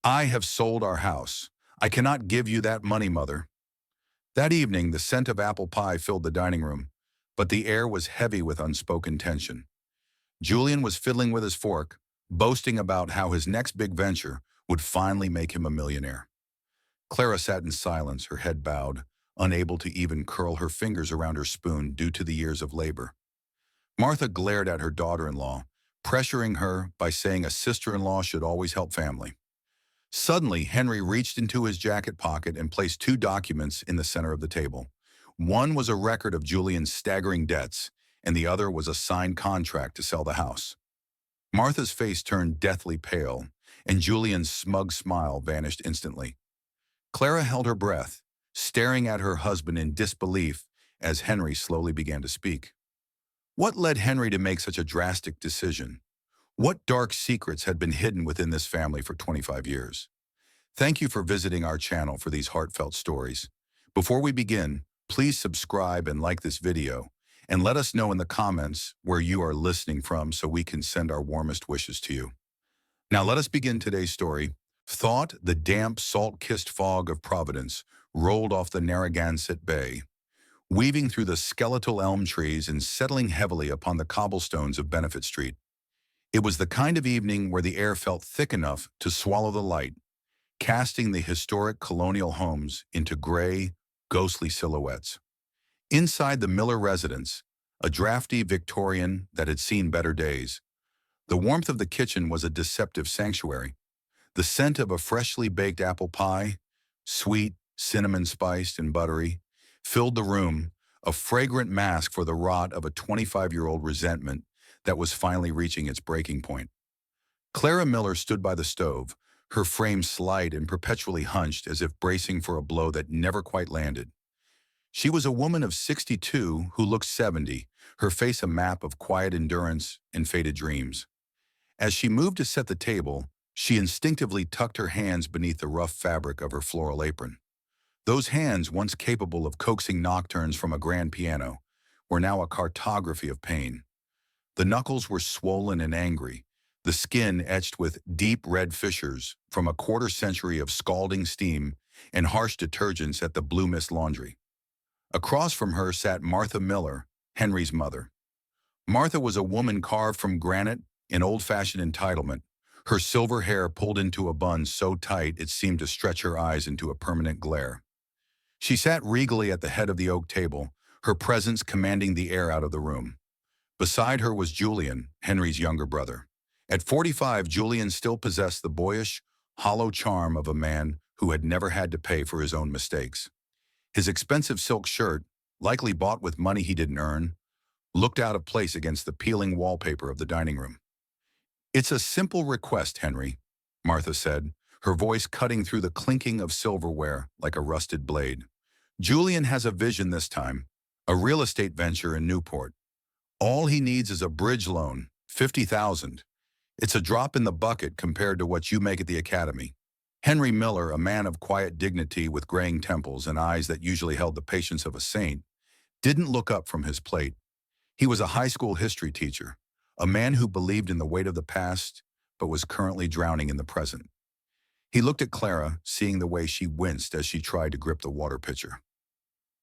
I have sold our house. I cannot give you that money, mother. That evening, the scent of apple pie filled the dining room, but the air was heavy with unspoken tension. Julian was fiddling with his fork, boasting about how his next big venture would finally make him a millionaire. Clara sat in silence, her head bowed, unable to even curl her fingers around her spoon due to the years of labor. Martha glared at her daughter-in-law, pressuring her by saying a sister-in-law should always help family. Suddenly, Henry reached into his jacket pocket and placed two documents in the center of the table. One was a record of Julian's staggering debts, and the other was a signed contract to sell the house. Martha's face turned deathly pale, and Julian's smug smile vanished instantly. Clara held her breath, staring at her husband in disbelief as Henry slowly began to speak. What led Henry to make such a drastic decision? What dark secrets had been hidden within this family for 25 years? Thank you for visiting our channel for these heartfelt stories. Before we begin, please subscribe and like this video, and let us know in the comments where you are listening from so we can send our warmest wishes to you. Now let us begin today's story. Thought the damp, salt-kissed fog of Providence rolled off the Narragansett Bay, weaving through the skeletal elm trees and settling heavily upon the cobblestones of Benefit Street. It was the kind of evening where the air felt thick enough to swallow the light, casting the historic colonial homes into gray, ghostly silhouettes. Inside the Miller residence, a drafty Victorian that had seen better days, the warmth of the kitchen was a deceptive sanctuary. The scent of a freshly baked apple pie, sweet, cinnamon-spiced, and buttery, filled the room, a fragrant mask for the rot of a 25-year-old resentment that was finally reaching its breaking point. Clara Miller stood by the stove, her frame slight and perpetually hunched as if bracing for a blow that never quite landed. She was a woman of 62 who looked 70, her face a map of quiet endurance and faded dreams. As she moved to set the table, she instinctively tucked her hands beneath the rough fabric of her floral apron. Those hands, once capable of coaxing nocturnes from a grand piano, were now a cartography of pain. The knuckles were swollen and angry, the skin etched with deep red fissures from a quarter-century of scalding steam and harsh detergents at the Blue Mist Laundry. Across from her sat Martha Miller, Henry's mother. Martha was a woman carved from granite in old-fashioned entitlement, her silver hair pulled into a bun so tight it seemed to stretch her eyes into a permanent glare. She sat regally at the head of the oak table, her presence commanding the air out of the room. Beside her was Julian, Henry's younger brother. At 45, Julian still possessed the boyish, hollow charm of a man who had never had to pay for his own mistakes. His expensive silk shirt, likely bought with money he didn't earn, looked out of place against the peeling wallpaper of the dining room. "It's a simple request, Henry," Martha said, her voice cutting through the clinking of silverware like a rusted blade. "Julian has a vision this time, a real estate venture in Newport. All he needs is a bridge loan, $50,000. It's a drop in the bucket compared to what you make at the academy." Henry Miller, a man of quiet dignity with graying temples and eyes that usually held the patience of a saint, didn't look up from his plate. He was a high school history teacher, a man who believed in the weight of the past but was currently drowning in the present. He looked at Clara, seeing the way she winced as she tried to grip the water pitcher.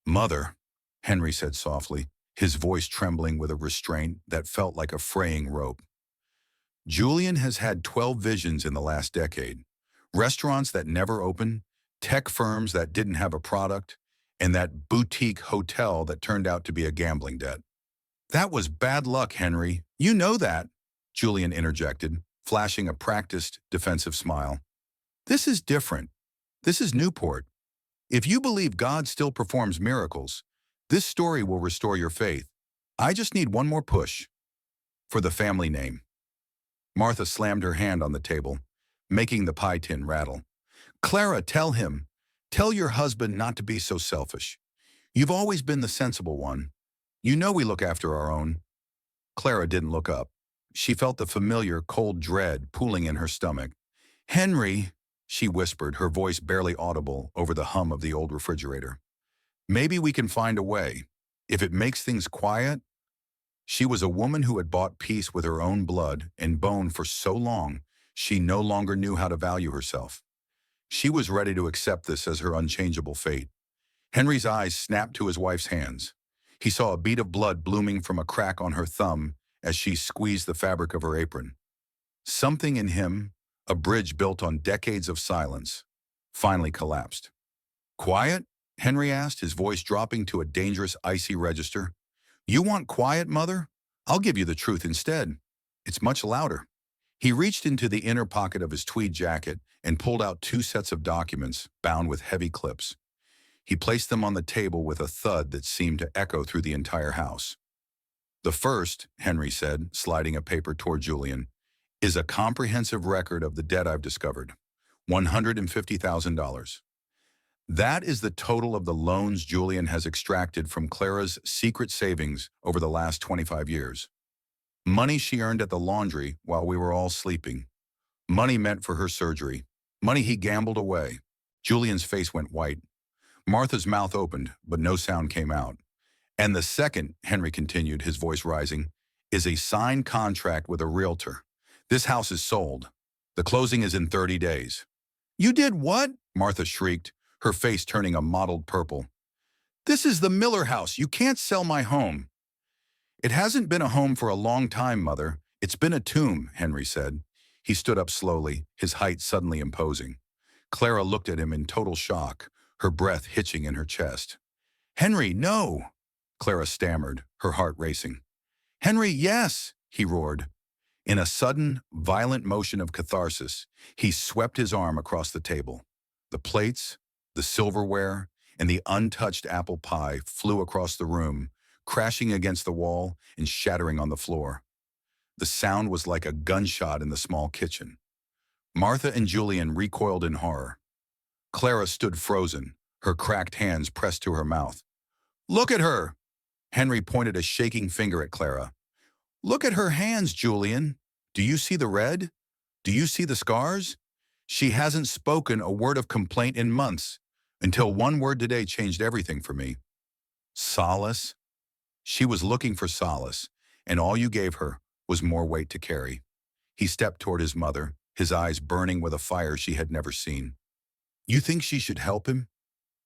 "Mother," Henry said softly, his voice trembling with a restraint that felt like a fraying rope. "Julian has had 12 visions in the last decade. Restaurants that never opened, tech firms that didn't have a product, and that boutique hotel that turned out to be a gambling debt." "That was bad luck, Henry. You know that," Julian interjected, flashing a practiced, defensive smile. "This is different. This is Newport. If you believe God still performs miracles, this story will restore your faith. I just need one more push. For the family name." Martha slammed her hand on the table, making the pie tin rattle. "Clara, tell your husband not to be so selfish. You've always been the sensible one. You know we look after our own." Clara didn't look up. She felt the familiar, cold dread pooling in her stomach. "Henry," she whispered, her voice barely audible over the hum of the old refrigerator. "Maybe we can find a way. If it makes things quiet." She was a woman who had bought peace with her own blood and bone for so long, she no longer knew how to value herself. She was ready to accept this as her unchangeable fate. Henry's eyes snapped to his wife's hands. He saw a bead of blood blooming from a crack on her thumb as she squeezed the fabric of her apron. Something in him, a bridge built on decades of silence, finally collapsed. Quiet? Henry asked, his voice dropping to a dangerous, icy register. You want quiet, Mother? I'll give you the truth instead. It's much louder. He reached into the inner pocket of his tweed jacket and pulled out 2 sets of documents bound with heavy clips. He placed them on the table with a thud that seemed to echo through the entire house. The first, Henry said, sliding a paper toward Julian, is a comprehensive record of the debt I've discovered. $150,000. That is the total of the loans Julian has extracted from Clara's secret savings over the last 25 years. Money she earned at the laundry while we were all sleeping. Money meant for her surgery. Money he gambled away. Julian's face went white. Martha's mouth opened, but no sound came out. And the second, Henry continued, his voice rising, is a signed contract with a realtor. This house is sold. The closing is in 30 days. You did what? Martha shrieked, her face turning a mottled purple. This is the Miller house. You can't sell my home. It hasn't been a home for a long time, Mother. It's been a tomb, Henry said. He stood up slowly, his height suddenly imposing. Clara looked at him in total shock, her breath hitching in her chest. Henry, no! Clara stammered, her heart racing. Henry, yes, he roared. In a sudden, violent motion of catharsis, he swept his arm across the table. The plates, the silverware, and the untouched apple pie flew across the room, crashing against the wall and shattering on the floor. The sound was like a gunshot in the small kitchen. Martha and Julian recoiled in horror. Clara stood frozen, her cracked hands pressed to her mouth. Look at her! Henry pointed a shaking finger at Clara. Look at her hands, Julian. Do you see the red? Do you see the scars? She hasn't spoken a word of complaint in months, until one word today changed everything for me. Solace? She was looking for solace, and all you gave her was more weight to carry. He stepped toward his mother, his eyes burning with a fire she had never seen. You think she should help him?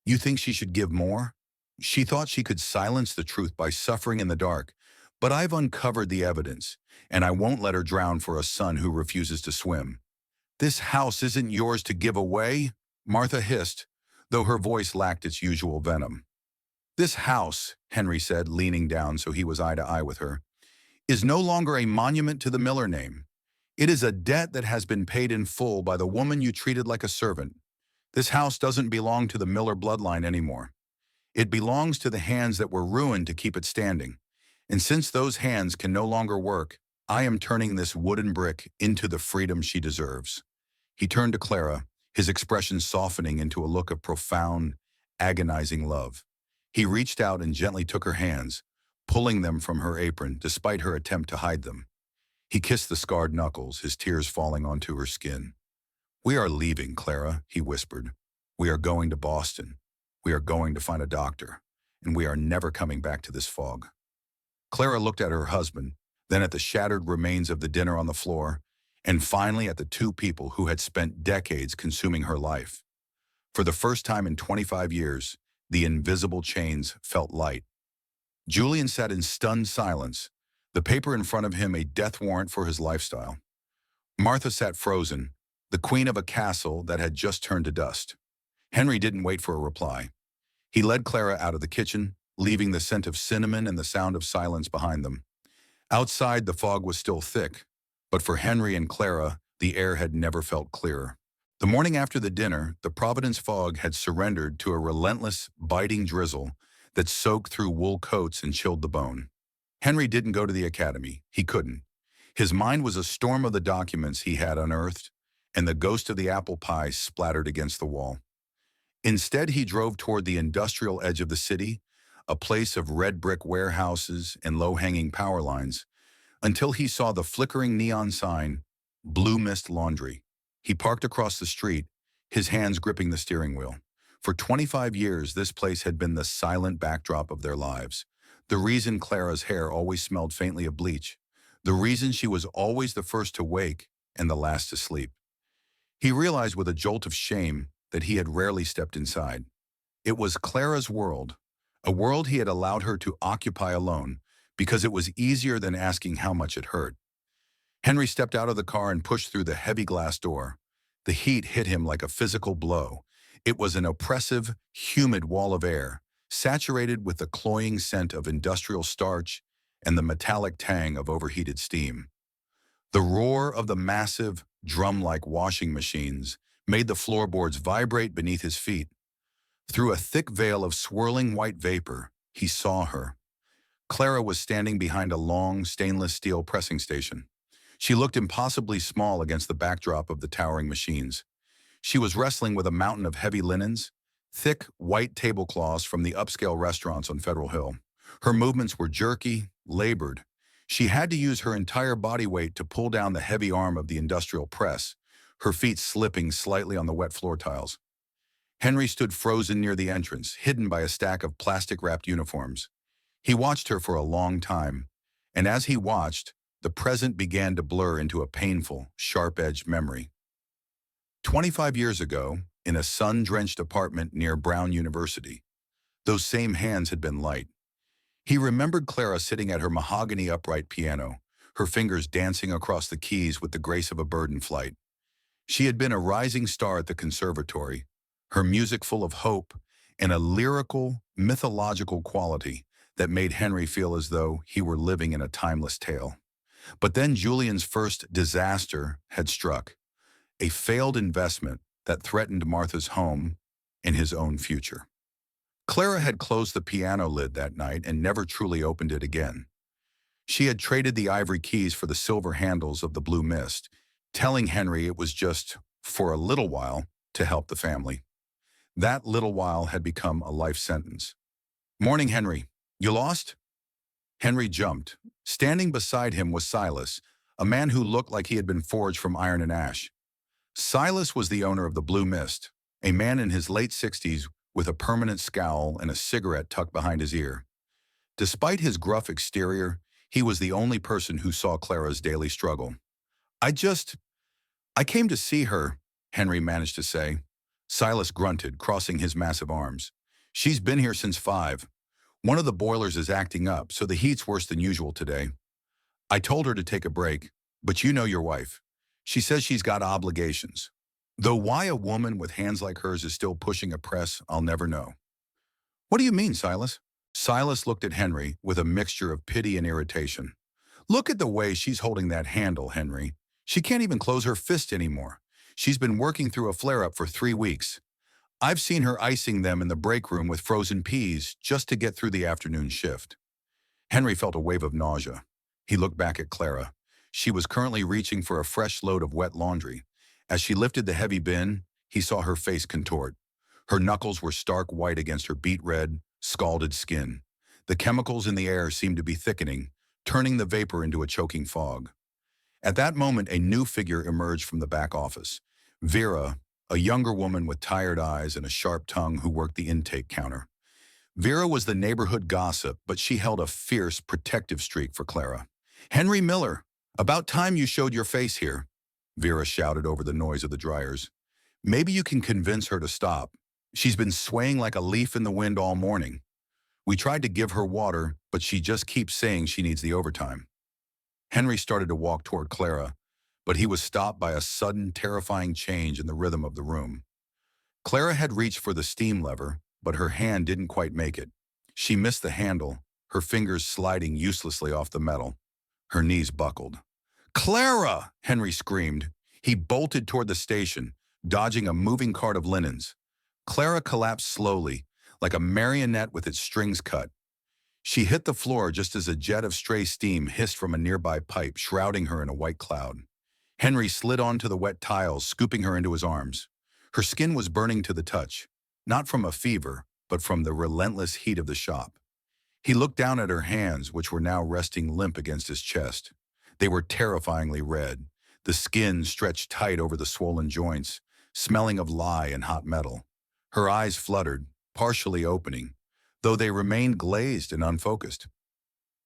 You think she should give more? She thought she could silence the truth by suffering in the dark, but I've uncovered the evidence, and I won't let her drown for a son who refuses to swim. This house isn't yours to give away, Martha hissed, though her voice lacked its usual venom. This house, Henry said, leaning down so he was eye to eye with her, is no longer a monument to the Miller name. It is a debt that has been paid in full by the woman you treated like a servant. This house doesn't belong to the Miller bloodline anymore. It belongs to the hands that were ruined to keep it standing. And since those hands can no longer work, I am turning this wooden brick into the freedom she deserves. He turned to Clara, his expression softening into a look of profound, agonizing love. He reached out and gently took her hands, pulling them from her apron despite her attempt to hide them. He kissed the scarred knuckles, his tears falling onto her skin. We are leaving, Clara, he whispered. We are going to Boston. We are going to find a doctor, and we are never coming back to this fog. Clara looked at her husband, then at the shattered remains of the dinner on the floor, and finally at the 2 people who had spent decades consuming her life. For the first time in 25 years, the invisible chains felt light. Julian sat in stunned silence, the paper in front of him a death warrant for his lifestyle. Martha sat frozen, the queen of a castle that had just turned to dust. Henry didn't wait for a reply. He led Clara out of the kitchen, leaving the scent of cinnamon and the sound of silence behind them. Outside, the fog was still thick, but for Henry and Clara, the air had never felt clearer. The morning after the dinner, the Providence fog had surrendered to a relentless, biting drizzle that soaked through wool coats and chilled the bone. Henry didn't go to the academy. He couldn't. His mind was a storm of the documents he had unearthed, and the ghost of the apple pie splattered against the wall. Instead, he drove toward the industrial edge of the city, a place of red brick warehouses and low-hanging power lines, until he saw the flickering neon sign, Blue Mist Laundry. He parked across the street, his hands gripping the steering wheel. For 25 years, this place had been the silent backdrop of their lives. The reason Clara's hair always smelled faintly of bleach. The reason she was always the first to wake and the last to sleep. He realized with a jolt of shame that he had rarely stepped inside. It was Clara's world, a world he had allowed her to occupy alone because it was easier than asking how much it hurt. Henry stepped out of the car and pushed through the heavy glass door. The heat hit him like a physical blow. It was an oppressive, humid wall of air, saturated with the cloying scent of industrial starch and the metallic tang of overheated steam. The roar of the massive, drum-like washing machines made the floorboards vibrate beneath his feet. Through a thick veil of swirling white vapor, he saw her. Clara was standing behind a long, stainless steel pressing station. She looked impossibly small against the backdrop of the towering machines. She was wrestling with a mountain of heavy linens, thick, white tablecloths from the upscale restaurants on Federal Hill. Her movements were jerky, labored. She had to use her entire body weight to pull down the heavy arm of the industrial press, her feet slipping slightly on the wet floor tiles. Henry stood frozen near the entrance, hidden by a stack of plastic-wrapped uniforms. He watched her for a long time, and as he watched, the present began to blur into a painful, sharp-edged memory. 25 years ago, in a sun-drenched apartment near Brown University, those same hands had been light. He remembered Clara sitting at her mahogany upright piano, her fingers dancing across the keys with the grace of a bird in flight. She had been a rising star at the conservatory, her music full of hope and a lyrical, mythological quality that made Henry feel as though he were living in a timeless tale. But then Julian's first disaster had struck, a failed investment that threatened Martha's home and his own future. Clara had closed the piano lid that night and never truly opened it again. She had traded the ivory keys for the silver handles of the blue mist, telling Henry it was just, for a little while, to help the family. That little while had become a life sentence. "Morning, Henry. You lost?" Henry jumped. Standing beside him was Silas, a man who looked like he had been forged from iron and ash. Silas was the owner of the Blue Mist, a man in his late 60s with a permanent scowl and a cigarette tucked behind his ear. Despite his gruff exterior, he was the only person who saw Clara's daily struggle. I came to see her," Henry managed to say. Silas grunted, crossing his massive arms. "She's been here since 5. One of the boilers is acting up, so the heat's worse than usual today. I told her to take a break, but you know your wife. She says she's got obligations. Though why a woman with hands like hers is still pushing a press, I'll never know." "What do you mean, Silas?" Silas looked at Henry with a mixture of pity and irritation. "Look at the way she's holding that handle, Henry. She can't even close her fist anymore. She's been working through a flare-up for 3 weeks. I've seen her icing them in the break room with frozen peas just to get through the afternoon shift." Henry felt a wave of nausea. He looked back at Clara. She was currently reaching for a fresh load of wet laundry. As she lifted the heavy bin, he saw her face contort. Her knuckles were stark white against her beet-red, scalded skin. The chemicals in the air seemed to be thickening, turning the vapor into a choking fog. At that moment, a new figure emerged from the back office. Vera, a younger woman with tired eyes and a sharp tongue who worked the intake counter. Vera was the neighborhood gossip, but she held a fierce, protective streak for Clara. "Henry Miller, about time you showed your face here," Vera shouted over the noise of the dryers. "Maybe you can convince her to stop. She's been swaying like a leaf in the wind all morning. We tried to give her water, but she just keeps saying she needs the overtime." Henry started to walk toward Clara, but he was stopped by a sudden, terrifying change in the rhythm of the room. Clara had reached for the steam lever, but her hand didn't quite make it. She missed the handle, her fingers sliding uselessly off the metal. Her knees buckled. "Clara!" Henry screamed. He bolted toward the station, dodging a moving cart of linens. Clara collapsed slowly, like a marionette with its strings cut. She hit the floor just as a jet of stray steam hissed from a nearby pipe, shrouding her in a white cloud. Henry slid onto the wet tiles, scooping her into his arms. Her skin was burning to the touch, not from a fever, but from the relentless heat of the shop. He looked down at her hands, which were now resting limp against his chest. They were terrifyingly red, the skin stretched tight over the swollen joints, smelling of lye and hot metal. Her eyes fluttered, partially opening, though they remained glazed and unfocused.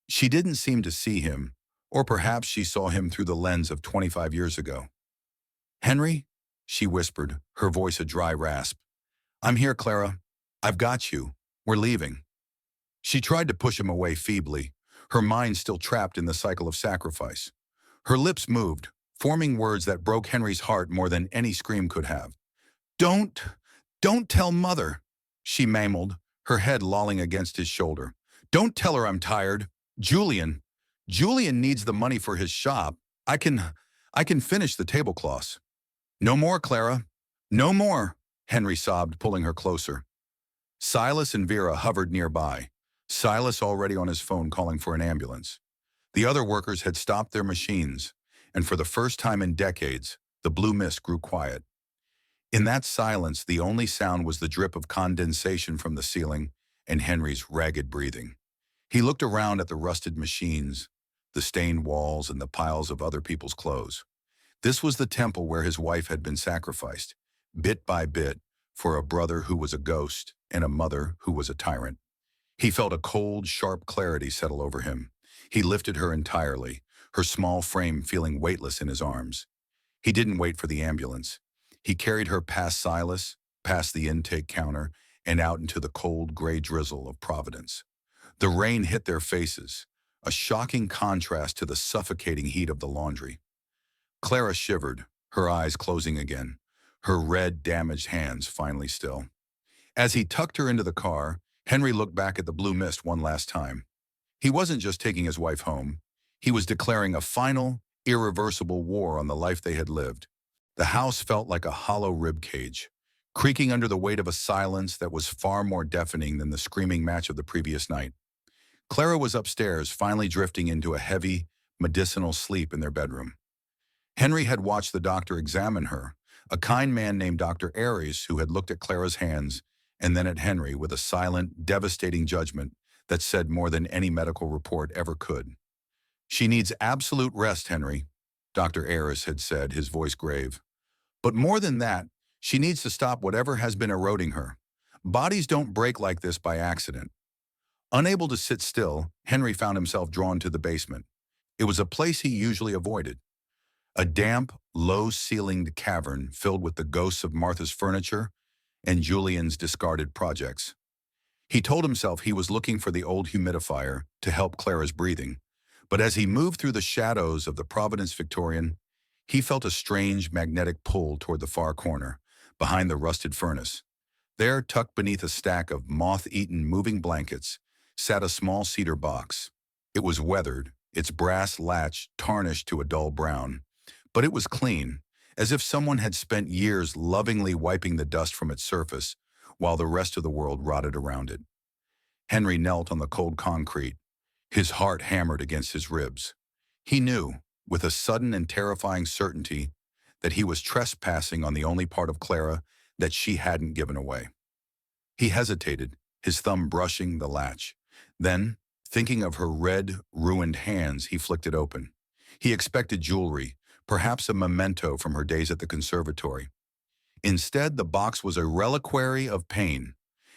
She didn't seem to see him, or perhaps she saw him through the lens of 25 years ago. "Henry?" she whispered, her voice a dry rasp. "I'm here, Clara. I've got you. We're leaving." She tried to push him away feebly, her mind still trapped in the cycle of sacrifice. Her lips moved, forming words that broke Henry's heart more than any scream could have. "Don't, don't tell Mother," she mambled, her head lolling against his shoulder. "Don't tell her I'm tired. Julian. Julian needs the money for his shop. I can finish the tablecloths." "No more, Clara. No more," Henry sobbed, pulling her closer. Silas and Vera hovered nearby, Silas already on his phone calling for an ambulance. The other workers had stopped their machines, and for the first time in decades, the blue mist grew quiet. In that silence, the only sound was the drip of condensation from the ceiling and Henry's ragged breathing. He looked around at the rusted machines, the stained walls, and the piles of other people's clothes. This was the temple where his wife had been sacrificed, bit by bit, for a brother who was a ghost and a mother who was a tyrant. He felt a cold, sharp clarity settle over him. He lifted her entirely, her small frame feeling weightless in his arms. He didn't wait for the ambulance. He carried her past Silas, past the intake counter, and out into the cold, gray drizzle of Providence. The rain hit their faces, a shocking contrast to the suffocating heat of the laundry. Clara shivered, her eyes closing again, her red, damaged hands finally still. As he tucked her into the car, Henry looked back at the blue mist one last time. He wasn't just taking his wife home. He was declaring a final, irreversible war on the life they had lived. The house felt like a hollow rib cage, creaking under the weight of a silence that was far more deafening than the screaming match of the previous night. Clara was upstairs, finally drifting into a heavy, medicinal sleep in their bedroom. Henry had watched the doctor examine her, a kind man named Dr. Aries who had looked at Clara's hands and then at Henry with a silent, devastating judgment that said more than any medical report ever could. "She needs absolute rest, Henry," Dr. Aries had said, his voice grave. "But more than that, she needs to stop whatever has been eroding her. Bodies don't break like this by accident." Unable to sit still, Henry found himself drawn to the basement. It was a place he usually avoided. A damp, low-ceilinged cavern filled with the ghosts of Martha's furniture and Julian's discarded projects. He told himself he was looking for the old humidifier to help Clara's breathing, but as he moved through the shadows of the Providence Victorian, he felt a strange magnetic pull toward the far corner, behind the rusted furnace. There, tucked beneath a stack of moth-eaten moving blankets, sat a small cedar box. It was weathered, its brass latch tarnished to a dull brown, but it was clean, as if someone had spent years lovingly wiping the dust from its surface while the rest of the world rotted around it. Henry knelt on the cold concrete, his heart hammered against his ribs. He knew, with a sudden and terrifying certainty, that he was trespassing on the only part of Clara that she hadn't given away. He hesitated, his thumb brushing the latch. Then, thinking of her red, ruined hands, he flicked it open. He expected jewelry, perhaps a memento from her days at the conservatory. Instead, the box was a reliquary of pain.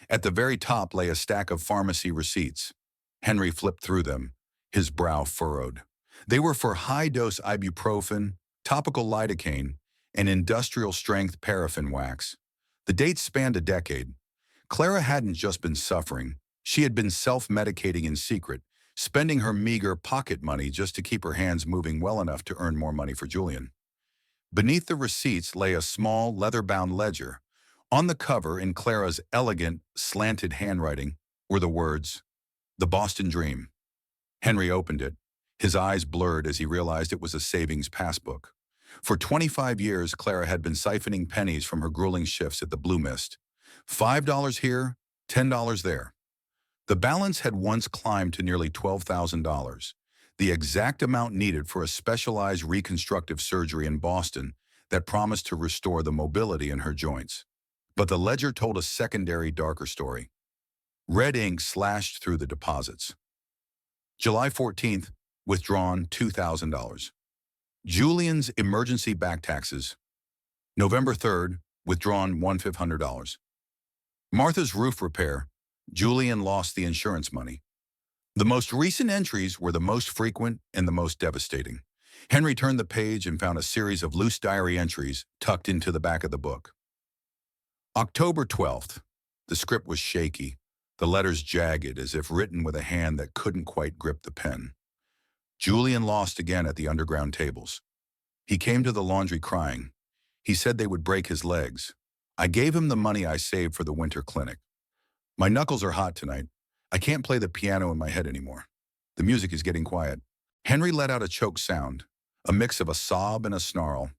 At the very top lay a stack of pharmacy receipts. Henry flipped through them, his brow furrowed. They were for high-dose ibuprofen, topical lidocaine, and industrial-strength paraffin wax. The dates spanned a decade. Clara hadn't just been suffering. She had been self-medicating in secret, spending her meager pocket money just to keep her hands moving well enough to earn more money for Julian. Beneath the receipts lay a small, leather-bound ledger. On the cover, in Clara's elegant, slanted handwriting, were the words, "The Boston Dream." Henry opened it, his eyes blurred as he realized it was a savings passbook. For 25 years, Clara had been siphoning pennies from her grueling shifts at the Blue Mist. $5 here, $10 there. The balance had once climbed to nearly $12,000, the exact amount needed for a specialized reconstructive surgery in Boston that promised to restore the mobility in her joints. But the ledger told a secondary, darker story. Red ink slashed through the deposits. July 14th, withdrawn $2,000. Julian's emergency back taxes. November 3rd, withdrawn $1,500. Martha's roof repair. Julian lost the insurance money. The most recent entries were the most frequent and the most devastating. Henry turned the page and found a series of loose diary entries tucked into the back of the book. October 12th. The script was shaky, the letters jagged as if written with a hand that couldn't quite grip the pen. Julian lost again at the underground tables. He came to the laundry crying. He said they would break his legs. I gave him the money I saved for the winter clinic. My knuckles are hot tonight. I can't play the piano in my head anymore. The music is getting quiet. Henry let out a choked sound, a mix of a sob and a snarl.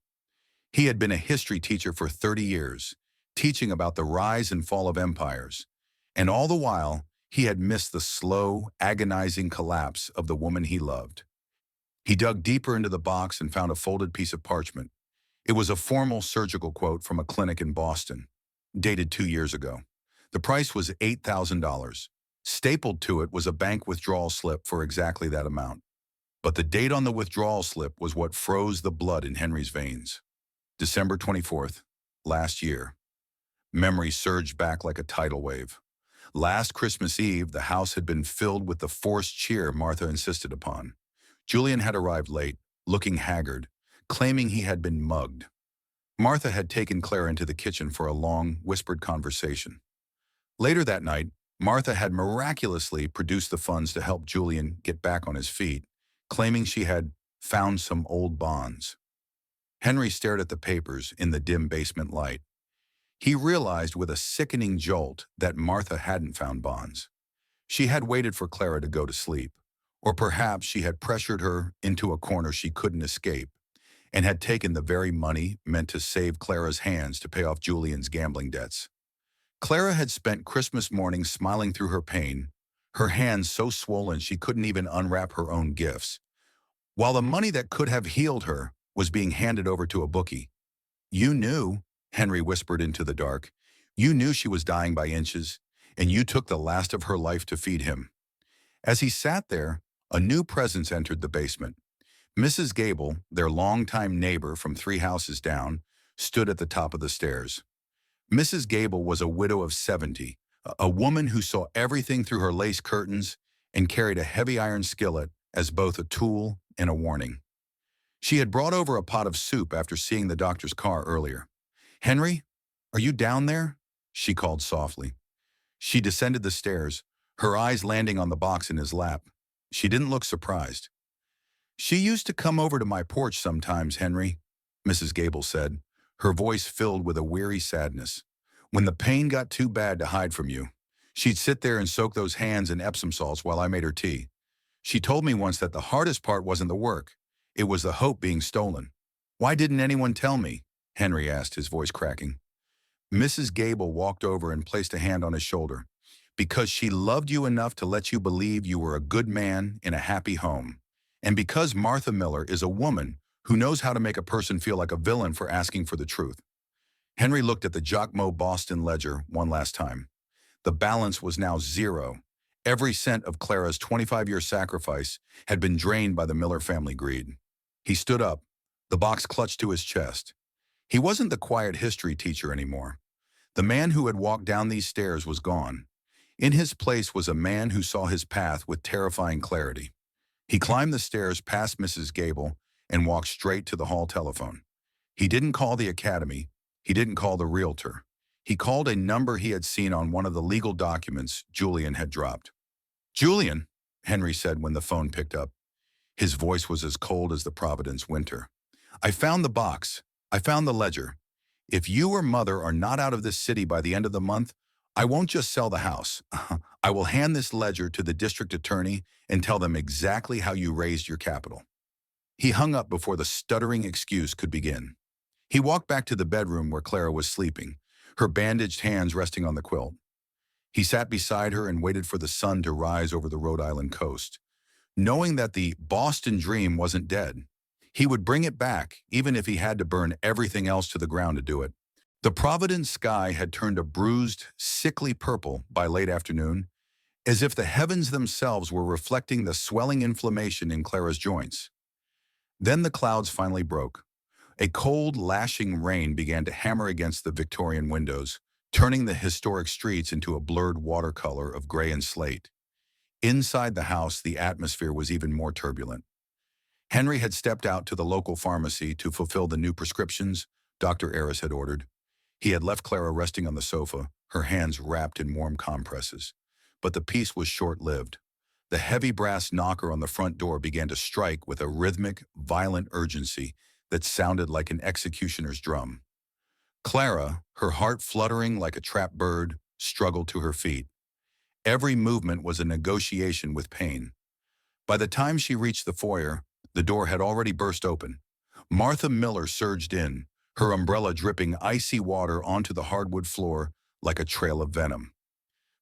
He had been a history teacher for 30 years, teaching about the rise and fall of empires. And all the while, he had missed the slow, agonizing collapse of the woman he loved. He dug deeper into the box and found a folded piece of parchment. It was a formal surgical quote from a clinic in Boston, dated 2 years ago. The price was $8,000. Stapled to it was a bank withdrawal slip for exactly that amount. But the date on the withdrawal slip was what froze the blood in Henry's veins. December 24th, last year. Memory surged back like a tidal wave. Last Christmas Eve, the house had been filled with the forced cheer Martha insisted upon. Julian had arrived late, looking haggard, claiming he had been mugged. Martha had taken Clara into the kitchen for a long, whispered conversation. Later that night, Martha had miraculously produced the funds to help Julian get back on his feet, claiming she had found some old bonds. Henry stared at the papers in the dim basement light. He realized with a sickening jolt that Martha hadn't found bonds. She had waited for Clara to go to sleep, or perhaps she had pressured her into a corner she couldn't escape, and had taken the very money meant to save Clara's hands to pay off Julian's gambling debts. Clara had spent Christmas morning smiling through her pain, her hands so swollen she couldn't even unwrap her own gifts, while the money that could have healed her was being handed over to a bookie. You knew, Henry whispered into the dark. You knew she was dying by inches, and you took the last of her life to feed him. As he sat there, a new presence entered the basement. Mrs. Gable, their longtime neighbor from 3 houses down, stood at the top of the stairs. Mrs. Gable was a widow of 70, a woman who saw everything through her lace curtains and carried a heavy iron skillet as both a tool and a warning. She had brought over a pot of soup after seeing the doctor's car earlier. "Henry, are you down there?" she called softly. She descended the stairs, her eyes landing on the box in his lap. She didn't look surprised. "She used to come over to my porch sometimes, Henry," Mrs. Gable said, her voice filled with a weary sadness. "When the pain got too bad to hide from you, she'd sit there and soak those hands in Epsom salts while I made her tea. She told me once that the hardest part wasn't the work. It was the hope being stolen." "Why didn't anyone tell me?" Henry asked, his voice cracking. Mrs. Gable walked over and placed a hand on his shoulder. "Because she loved you enough to let you believe you were a good man in a happy home. And because Martha Miller is a woman who knows how to make a person feel like a villain for asking for the truth." Henry looked at the Jacmo Boston ledger one last time. The balance was now 0. Every cent of Clara's 25-year sacrifice had been drained by the Miller family greed. He stood up, the box clutched to his chest. He wasn't the quiet history teacher anymore. The man who had walked down these stairs was gone. In his place was a man who saw his path with terrifying clarity. He climbed the stairs past Mrs. Gable and walked straight to the hall telephone. He didn't call the academy. He didn't call the realtor. He called a number he had seen on one of the legal documents Julian had dropped. "Julian," Henry said when the phone picked up. His voice was as cold as the Providence winter. "I found the box. I found the ledger. If you or Mother are not out of this city by the end of the month, I won't just sell the house. I will hand this ledger to the district attorney and tell them exactly how you raised your capital." He hung up before the stuttering excuse could begin. He walked back to the bedroom where Clara was sleeping, her bandaged hands resting on the quilt. He sat beside her and waited for the sun to rise over the Rhode Island coast, knowing that the Boston dream wasn't dead. He would bring it back, even if he had to burn everything else to the ground to do it. The Providence sky had turned a bruised, sickly purple by late afternoon, as if the heavens themselves were reflecting the swelling inflammation in Clara's joints. Then the clouds finally broke. A cold, lashing rain began to hammer against the Victorian windows, turning the historic streets into a blurred watercolor of gray and slate. Inside the house, the atmosphere was even more turbulent. Henry had stepped out to the local pharmacy to fulfill the new prescriptions Dr. Eris had ordered. He had left Clara resting on the sofa, her hands wrapped in warm compresses. But the peace was short-lived. The heavy brass knocker on the front door began to strike with a rhythmic, violent urgency that sounded like an executioner's drum. Clara, her heart fluttering like a trapped bird, struggled to her feet. Every movement was a negotiation with pain. By the time she reached the foyer, the door had already burst open. Martha Miller surged in, her umbrella dripping icy water onto the hardwood floor like a trail of venom.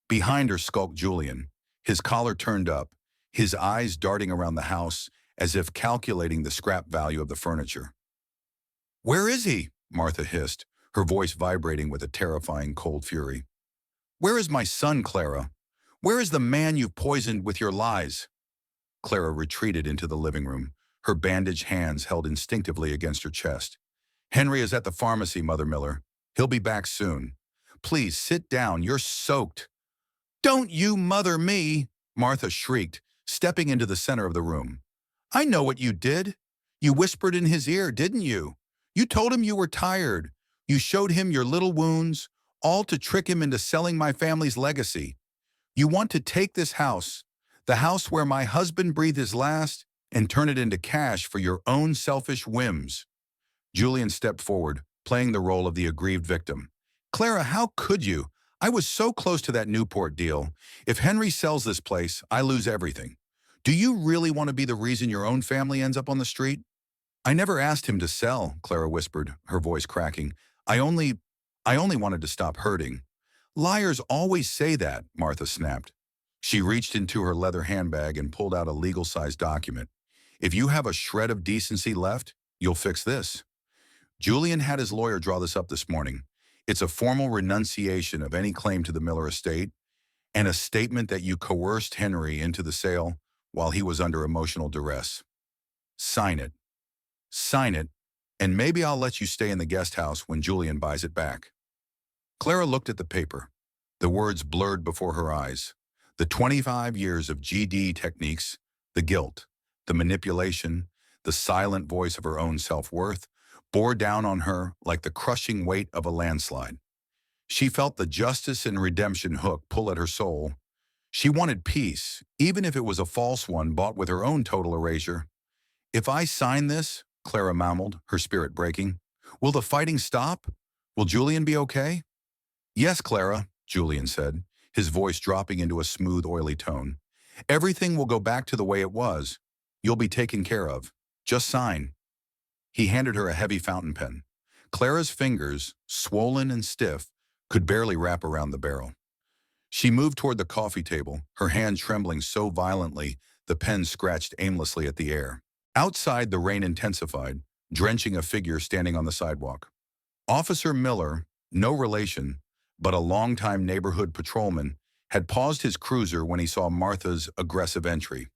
Behind her skulked Julian, his collar turned up, his eyes darting around the house as if calculating the scrap value of the furniture. "Where is he?" Martha hissed, her voice vibrating with a terrifying cold fury. "Where is my son, Clara? Where is the man you've poisoned with your lies?" Clara retreated into the living room, her bandaged hands held instinctively against her chest. "Henry is at the pharmacy, Mother Miller. He'll be back soon. Please sit down, you're soaked." "Don't you mother me!" Martha shrieked, stepping into the center of the room. "I know what you did. You whispered in his ear, didn't you? You told him you were tired. You showed him your little wounds, all to trick him into selling my family's legacy. You want to take this house, the house where my husband breathed his last, and turn it into cash for your own selfish whims." Julian stepped forward, playing the role of the aggrieved victim. "Clara, how could you? I was so close to that Newport deal. If Henry sells this place, I lose everything. Do you really want to be the reason your own family ends up on the street?" "I never asked him to sell," Clara whispered, her voice cracking. I only wanted to stop hurting." "Liars always say that," Martha snapped. She reached into her leather handbag and pulled out a legal-sized document. "If you have a shred of decency left, you'll fix this." Julian had his lawyer draw this up this morning. It's a formal renunciation of any claim to the Miller estate and a statement that you coerced Henry into the sale while he was under emotional duress. Sign it. Sign it, and maybe I'll let you stay in the guest house when Julian buys it back." Clara looked at the paper. The words blurred before her eyes. The 25 years of GD techniques, the guilt, the manipulation, the silent voice of her own self-worth, bore down on her like the crushing weight of a landslide. She felt the justice and redemption hook pull at her soul. She wanted peace, even if it was a false one bought with her own total erasure. "If I sign this," Clara mumbled, her spirit breaking, "will the fighting stop? Will Julian be okay?" "Yes, Clara," Julian said, his voice dropping into a smooth, oily tone. "Everything will go back to the way it was. You'll be taken care of. Just sign." He handed her a heavy fountain pen. Clara's fingers, swollen and stiff, could barely wrap around the barrel. She moved toward the coffee table, her hand trembling so violently the pen scratched aimlessly at the air. Outside, the rain intensified, drenching a figure standing on the sidewalk. Officer Miller, no relation, but a longtime neighborhood patrolman, had paused his cruiser when he saw Martha's aggressive entry.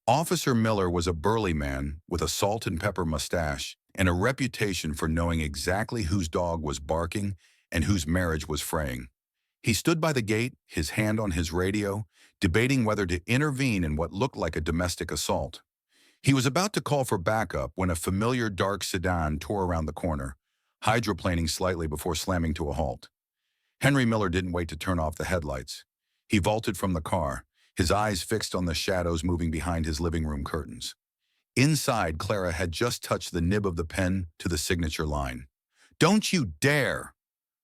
Officer Miller was a burly man with a salt and pepper mustache and a reputation for knowing exactly whose dog was barking and whose marriage was fraying. He stood by the gate, his hand on his radio, debating whether to intervene in what looked like a domestic assault. He was about to call for backup when a familiar dark sedan tore around the corner, hydroplaning slightly before slamming to a halt. Henry Miller didn't wait to turn off the headlights. He vaulted from the car, his eyes fixed on the shadows moving behind his living room curtains. Inside, Clara had just touched the nib of the pen to the signature line. "Don't you dare!"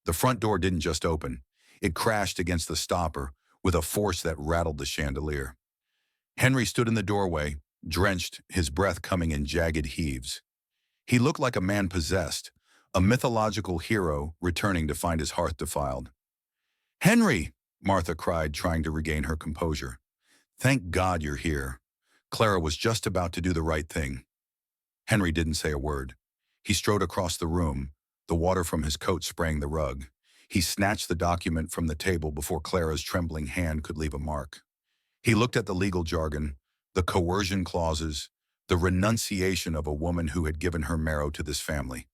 The front door didn't just open. It crashed against the stopper with a force that rattled the chandelier. Henry stood in the doorway, drenched, his breath coming in jagged heaves. He looked like a man possessed, a mythological hero returning to find his hearth defiled. "Henry!" Martha cried, trying to regain her composure. "Thank God you're here." Clara was just about to do the right thing. Henry didn't say a word. He strode across the room, the water from his coat spraying the rug. He snatched the document from the table before Clara's trembling hand could leave a mark. He looked at the legal jargon, the coercion clauses, the renunciation of a woman who had given her marrow to this family.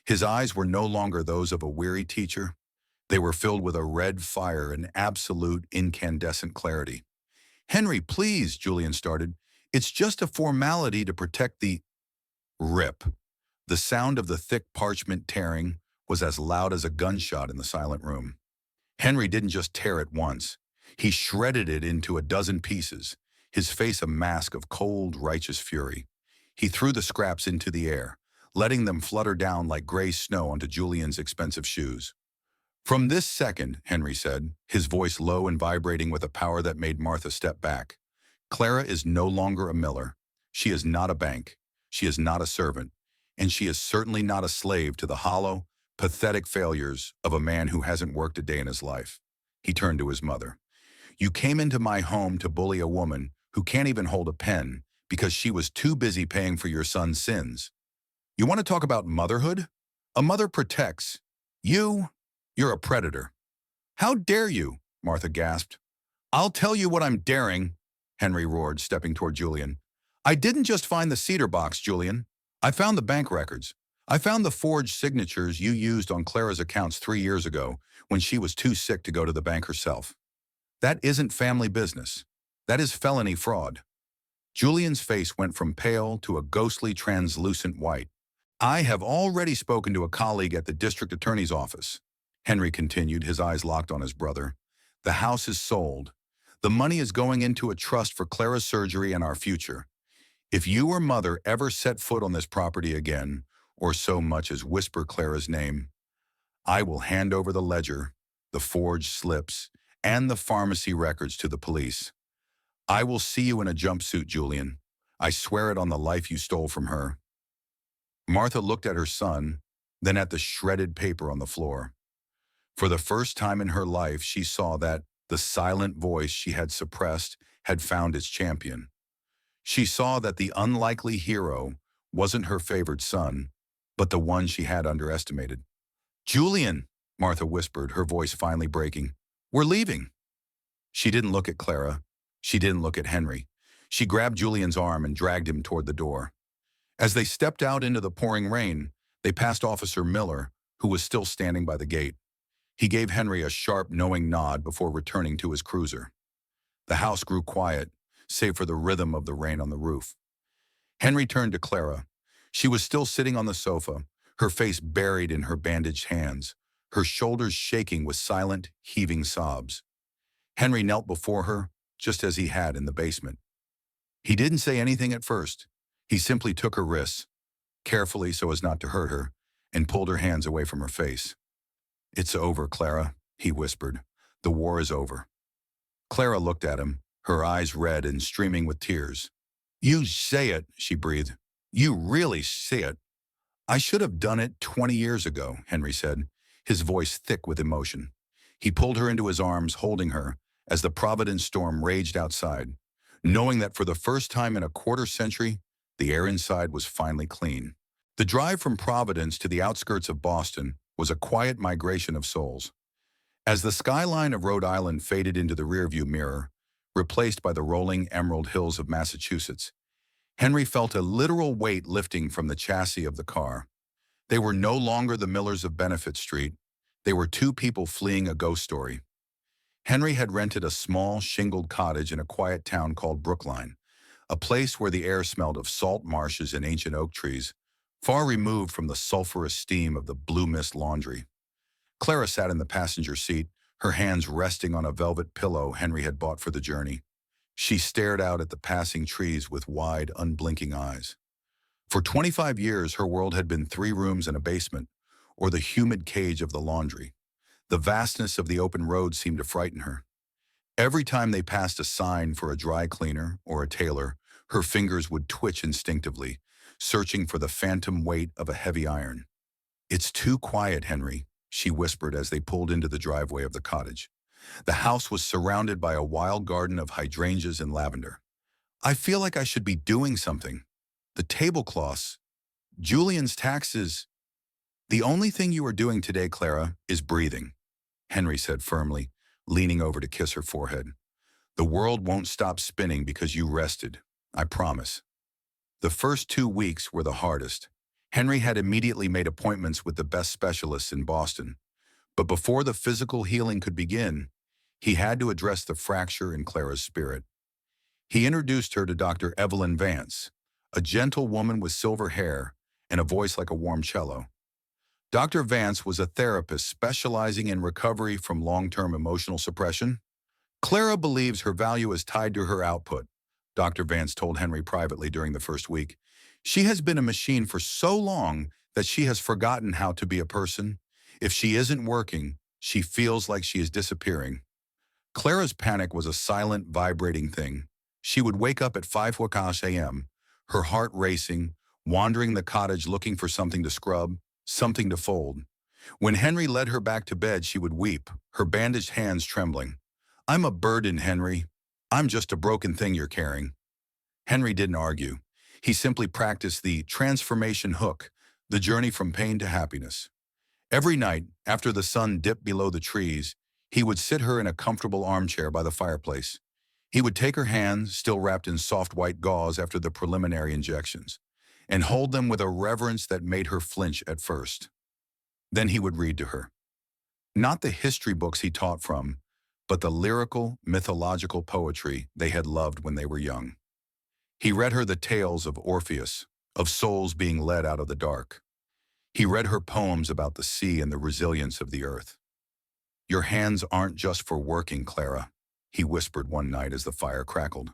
His eyes were no longer those of a weary teacher. They were filled with a red fire and absolute incandescent clarity. "Henry, please," Julian started. It's just a formality to protect the rip. The sound of the thick parchment tearing was as loud as a gunshot in the silent room. Henry didn't just tear it once. He shredded it into a dozen pieces, his face a mask of cold, righteous fury. He threw the scraps into the air, letting them flutter down like gray snow onto Julian's expensive shoes. "From this second," Henry said, his voice low and vibrating with a power that made Martha step back, "Clara is no longer a miller. She is not a bank. She is not a servant. And she is certainly not a slave to the hollow, pathetic failures of a man who hasn't worked a day in his life." He turned to his mother. "You came into my home to bully a woman who can't even hold a pen because she was too busy paying for your son's sins. You want to talk about motherhood? A mother protects. You're a predator." "How dare you?" Martha gasped. "I'll tell you what I'm daring," Henry roared, stepping toward Julian. "I didn't just find the cedar box, Julian. I found the bank records. I found the forged signatures you used on Clara's accounts 3 years ago when she was too sick to go to the bank herself. That isn't family business. That is felony fraud." Julian's face went from pale to a ghostly translucent white. "I have already spoken to a colleague at the district attorney's office," Henry continued, his eyes locked on his brother. "The house is sold. The money is going into a trust for Clara's surgery and our future. If you or mother ever set foot on this property again, or so much as whisper Clara's name, I will hand over the ledger, the forged slips, and the pharmacy records to the police. I will see you in a jumpsuit, Julian. I swear it on the life you stole from her." Martha looked at her son, then at the shredded paper on the floor. For the first time in her life, she saw that the silent voice she had suppressed had found its champion. She saw that the unlikely hero wasn't her favored son, but the one she had underestimated. "Julian," Martha whispered, her voice finally breaking, "we're leaving." She didn't look at Clara. She didn't look at Henry. She grabbed Julian's arm and dragged him toward the door. As they stepped out into the pouring rain, they passed Officer Miller, who was still standing by the gate. He gave Henry a sharp, knowing nod before returning to his cruiser. The house grew quiet, save for the rhythm of the rain on the roof. Henry turned to Clara. She was still sitting on the sofa, her face buried in her bandaged hands, her shoulders shaking with silent, heaving sobs. Henry knelt before her, just as he had in the basement. He didn't say anything at first. He simply took her wrists, carefully so as not to hurt her, and pulled her hands away from her face. "It's over, Clara," he whispered. "The war is over." Clara looked at him, her eyes red and streaming with tears. "You say it," she breathed. "You really say it." "I should have done it 20 years ago," Henry said, his voice thick with emotion. He pulled her into his arms, holding her, as the Providence storm raged outside, knowing that for the first time in a quarter-century, the air inside was finally clean. The drive from Providence to the outskirts of Boston was a quiet migration of souls. As the skyline of Rhode Island faded into the rearview mirror, replaced by the rolling emerald hills of Massachusetts, Henry felt a literal weight lifting from the chassis of the car. They were no longer the Millers of Benefit Street. They were two people fleeing a ghost story. Henry had rented a small, shingled cottage in a quiet town called Brookline, a place where the air smelled of salt marshes and ancient oak trees, far removed from the sulfurous steam of the Blue Mist Laundry. Clara sat in the passenger seat, her hands resting on a velvet pillow Henry had bought for the journey. She stared out at the passing trees with wide, unblinking eyes. For 25 years, her world had been 3 rooms and a basement, or the humid cage of the laundry. The vastness of the open road seemed to frighten her. Every time they passed a sign for a dry cleaner or a tailor, her fingers would twitch instinctively, searching for the phantom weight of a heavy iron. "It's too quiet, Henry," she whispered as they pulled into the driveway of the cottage. The house was surrounded by a wild garden of hydrangeas and lavender. "I feel like I should be doing something. The tablecloths, Julian's taxes. The only thing you are doing today, Clara, is breathing," Henry said firmly, leaning over to kiss her forehead. "The world won't stop spinning because you rested, I promise." The first 2 weeks were the hardest. Henry had immediately made appointments with the best specialists in Boston. But before the physical healing could begin, he had to address the fracture in Clara's spirit. He introduced her to Dr. Evelyn Vance, a gentle woman with silver hair and a voice like a warm cello. Dr. Vance was a therapist specializing in recovery from long-term emotional suppression. Clara believes her value is tied to her output, Dr. Vance told Henry privately during the first week. She has been a machine for so long that she has forgotten how to be a person. If she isn't working, she feels like she is disappearing. Clara's panic was a silent, vibrating thing. She would wake up at 5 a.m., her heart racing, wandering the cottage looking for something to scrub, something to fold. When Henry led her back to bed, she would weep, her bandaged hands trembling. "I'm a burden, Henry. I'm just a broken thing you're carrying." Henry didn't argue. He simply practiced the transformation hook, the journey from pain to happiness. Every night, after the sun dipped below the trees, he would sit her in a comfortable armchair by the fireplace. He would take her hands, still wrapped in soft white gauze after the preliminary injections, and hold them with a reverence that made her flinch at first. Then he would read to her. Not the history books he taught from, but the lyrical, mythological poetry they had loved when they were young. He read her the tales of Orpheus, of souls being led out of the dark. He read her poems about the sea and the resilience of the earth. "Your hands aren't just for working, Clara," he whispered one night as the fire crackled.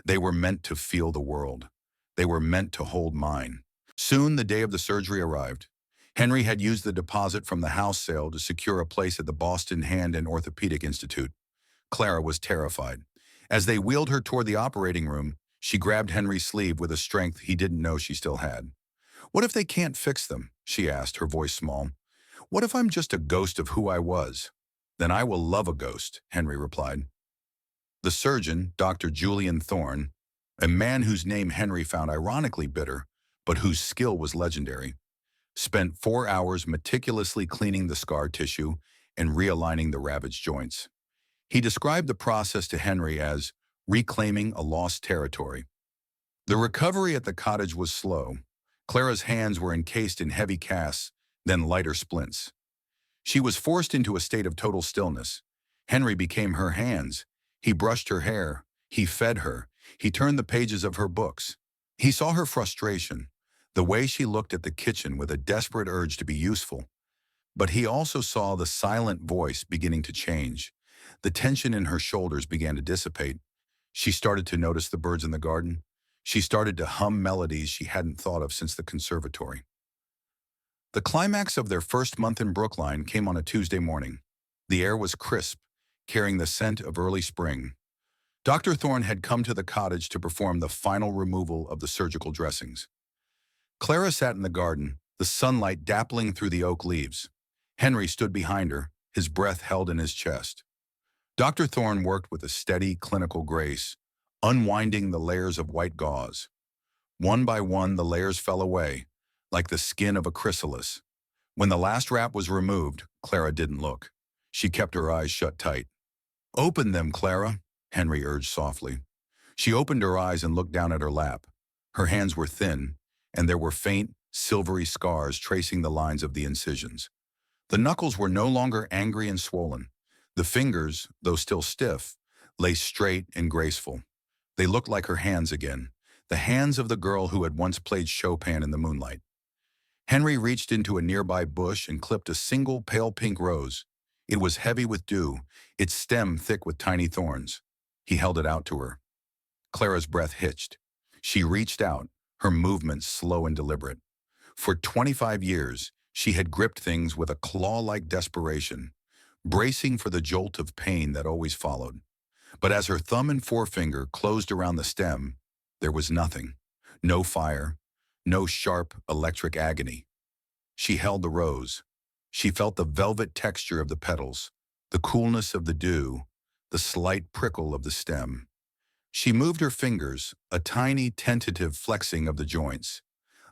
"They were meant to feel the world. They were meant to hold mine." Soon the day of the surgery arrived. Henry had used the deposit from the house sale to secure a place at the Boston Hand and Orthopedic Institute. Clara was terrified. As they wheeled her toward the operating room, she grabbed Henry's sleeve with a strength he didn't know she still had. "What if they can't fix them?" she asked, her voice small. "What if I'm just a ghost of who I was?" "Then I will love a ghost," Henry replied. The surgeon, Dr. Julian Thorne, a man whose name Henry found ironically bitter, but whose skill was legendary, spent 4 hours meticulously cleaning the scar tissue and realigning the ravaged joints. He described the process to Henry as reclaiming a lost territory. The recovery at the cottage was slow. Clara's hands were encased in heavy casts, then lighter splints. She was forced into a state of total stillness. Henry became her hands. He brushed her hair. He fed her. He turned the pages of her books. He saw her frustration, the way she looked at the kitchen with a desperate urge to be useful. But he also saw the silent voice beginning to change. The tension in her shoulders began to dissipate. She started to notice the birds in the garden. She started to hum melodies she hadn't thought of since the conservatory. The climax of their first month in Brookline came on a Tuesday morning. The air was crisp, carrying the scent of early spring. Dr. Thorne had come to the cottage to perform the final removal of the surgical dressings. Clara sat in the garden, the sunlight dappling through the oak leaves. Henry stood behind her, his breath held in his chest. Dr. Thorne worked with a steady, clinical grace, unwinding the layers of white gauze. One by one, the layers fell away, like the skin of a chrysalis. When the last wrap was removed, Clara didn't look. She kept her eyes shut tight. "Open them, Clara," Henry urged softly. She opened her eyes and looked down at her lap. Her hands were thin, and there were faint, silvery scars tracing the lines of the incisions. The knuckles were no longer angry and swollen. The fingers, though still stiff, lay straight and graceful. They looked like her hands again, the hands of the girl who had once played Chopin in the moonlight. Henry reached into a nearby bush and clipped a single pale pink rose. It was heavy with dew, its stem thick with tiny thorns. He held it out to her. Clara's breath hitched. She reached out, her movements slow and deliberate. For 25 years, she had gripped things with a claw-like desperation, bracing for the jolt of pain that always followed. But as her thumb and forefinger closed around the stem, there was nothing. No fire, no sharp electric agony. She held the rose. She felt the velvet texture of the petals, the coolness of the dew, the slight prickle of the stem. She moved her fingers, a tiny tentative flexing of the joints.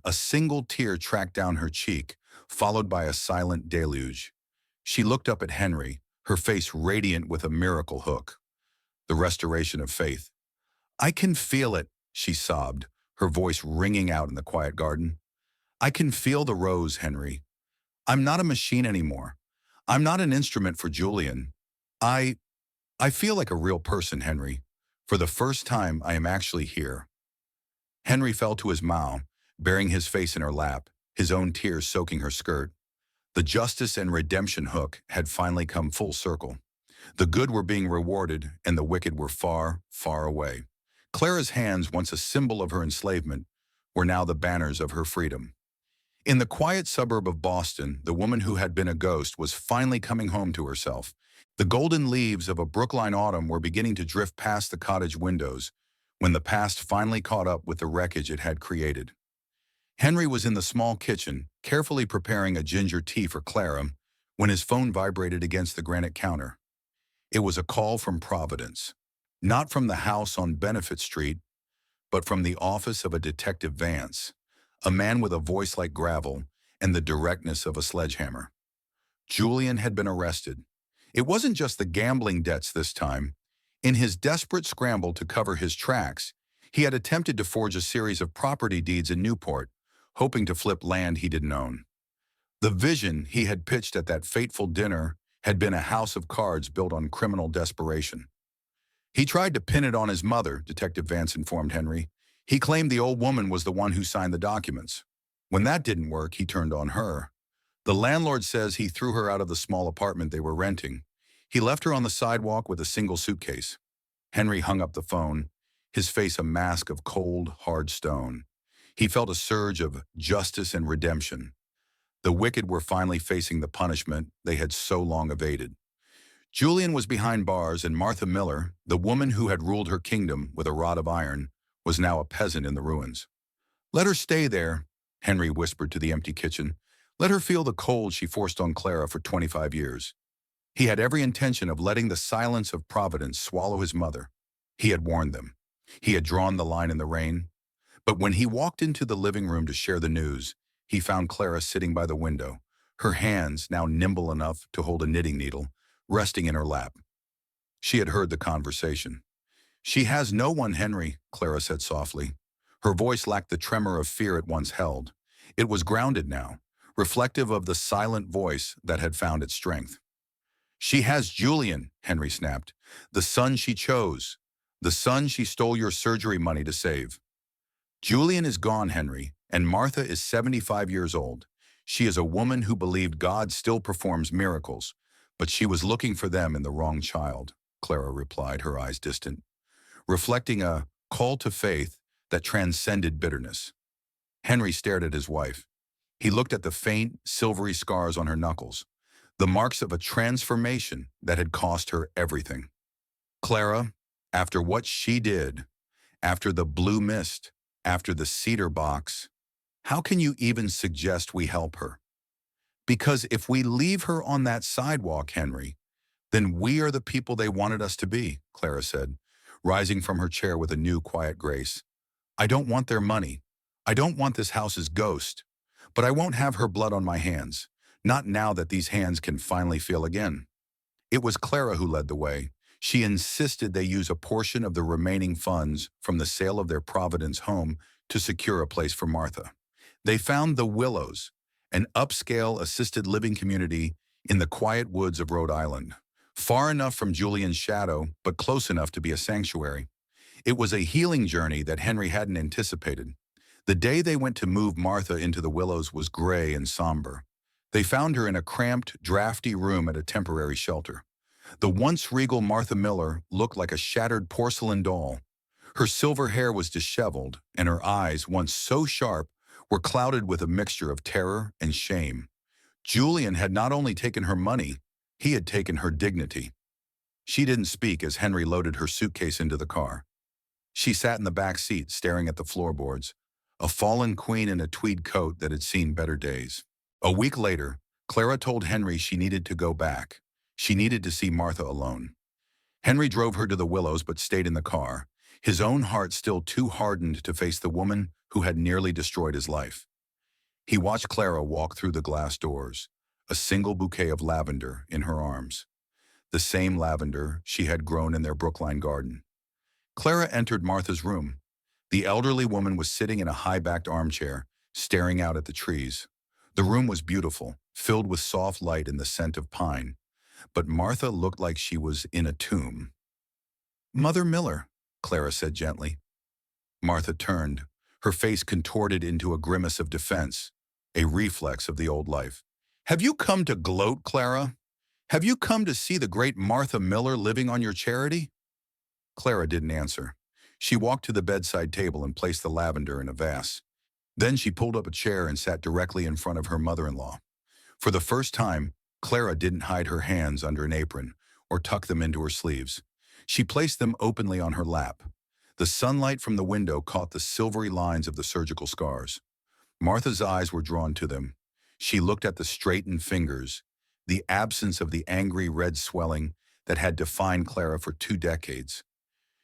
A single tear tracked down her cheek, followed by a silent deluge. She looked up at Henry, her face radiant with a miracle hook. The restoration of faith. "I can feel it," she sobbed, her voice ringing out in the quiet garden. "I can feel the rose, Henry. I'm not a machine anymore. I'm not an instrument for Julian. I feel like a real person, Henry. For the first time, I am actually here." Henry fell to his mow, burying his face in her lap, his own tears soaking her skirt. The justice and redemption hook had finally come full circle. The good were being rewarded, and the wicked were far, far away. Clara's hands, once a symbol of her enslavement, were now the banners of her freedom. In the quiet suburb of Boston, the woman who had been a ghost was finally coming home to herself. The golden leaves of a Brookline autumn were beginning to drift past the cottage windows when the past finally caught up with the wreckage it had created. Henry was in the small kitchen, carefully preparing a ginger tea for Clara, when his phone vibrated against the granite counter. It was a call from Providence. Not from the house on Benefit Street, but from the office of a Detective Vance, a man with a voice like gravel and the directness of a sledgehammer. Julian had been arrested. It wasn't just the gambling debts this time. In his desperate scramble to cover his tracks, he had attempted to forge a series of property deeds in Newport, hoping to flip land he didn't own. The vision he had pitched at that fateful dinner had been a house of cards built on criminal desperation. He tried to pin it on his mother, Detective Vance informed Henry. He claimed the old woman was the one who signed the documents. When that didn't work, he turned on her. The landlord says he threw her out of the small apartment they were renting. He left her on the sidewalk with a single suitcase. Henry hung up the phone, his face a mask of cold, hard stone. He felt a surge of justice and redemption. The wicked were finally facing the punishment they had so long evaded. Julian was behind bars, and Martha Miller, the woman who had ruled her kingdom with a rod of iron, was now a peasant in the ruins. "Let her stay there," Henry whispered to the empty kitchen. "Let her feel the cold she forced on Clara for 25 years. He had every intention of letting the silence of Providence swallow his mother. He had warned them. He had drawn the line in the rain. But when he walked into the living room to share the news, he found Clara sitting by the window, her hands, now nimble enough to hold a knitting needle, resting in her lap. She had heard the conversation. "She has no one, Henry," Clara said softly. Her voice lacked the tremor of fear it once held. It was grounded now, reflective of the silent voice that had found its strength. "She has Julian," Henry snapped. "The son she chose. The son she stole your surgery money to save. Julian is gone, Henry, and Martha is 75 years old. She is a woman who believed God still performs miracles, but she was looking for them in the wrong child," Clara replied, her eyes distant, reflecting a call to faith that transcended bitterness. Henry stared at his wife. He looked at the faint, silvery scars on her knuckles, the marks of a transformation that had cost her everything. "Clara, after what she did, after the blue mist, after the cedar box, how can you even suggest we help her? Because if we leave her on that sidewalk, Henry, then we are the people they wanted us to be," Clara said, rising from her chair with a new quiet grace. "I don't want their money. I don't want this house's ghost. But I won't have her blood on my hands, not now that these hands can finally feel again." It was Clara who led the way. She insisted they use a portion of the remaining funds from the sale of their Providence home to secure a place for Martha. They found the Willows, an upscale assisted living community in the quiet woods of Rhode Island, far enough from Julian's shadow, but close enough to be a sanctuary. It was a healing journey that Henry hadn't anticipated. The day they went to move Martha into the Willows was gray and somber. They found her in a cramped, drafty room at a temporary shelter. The once regal Martha Miller looked like a shattered porcelain doll. Her silver hair was disheveled, and her eyes, once so sharp, were clouded with a mixture of terror and shame. Julian had not only taken her money, he had taken her dignity. She didn't speak as Henry loaded her suitcase into the car. She sat in the back seat, staring at the floorboards, a fallen queen in a tweed coat that had seen better days. A week later, Clara told Henry she needed to go back. She needed to see Martha alone. Henry drove her to the Willows but stayed in the car, his own heart still too hardened to face the woman who had nearly destroyed his life. He watched Clara walk through the glass doors, a single bouquet of lavender in her arms, the same lavender she had grown in their Brookline garden. Clara entered Martha's room. The elderly woman was sitting in a high-backed armchair, staring out at the trees. The room was beautiful, filled with soft light and the scent of pine, but Martha looked like she was in a tomb. "Mother Miller," Clara said gently. Martha turned, her face contorted into a grimace of defense, a reflex of the old life. Have you come to gloat, Clara? Have you come to see the great Martha Miller living on your charity? Clara didn't answer. She walked to the bedside table and placed the lavender in a vase. Then she pulled up a chair and sat directly in front of her mother-in-law. For the first time, Clara didn't hide her hands under an apron or tuck them into her sleeves. She placed them openly on her lap. The sunlight from the window caught the silvery lines of the surgical scars. Martha's eyes were drawn to them. She looked at the straightened fingers, the absence of the angry red swelling that had defined Clara for 2 decades.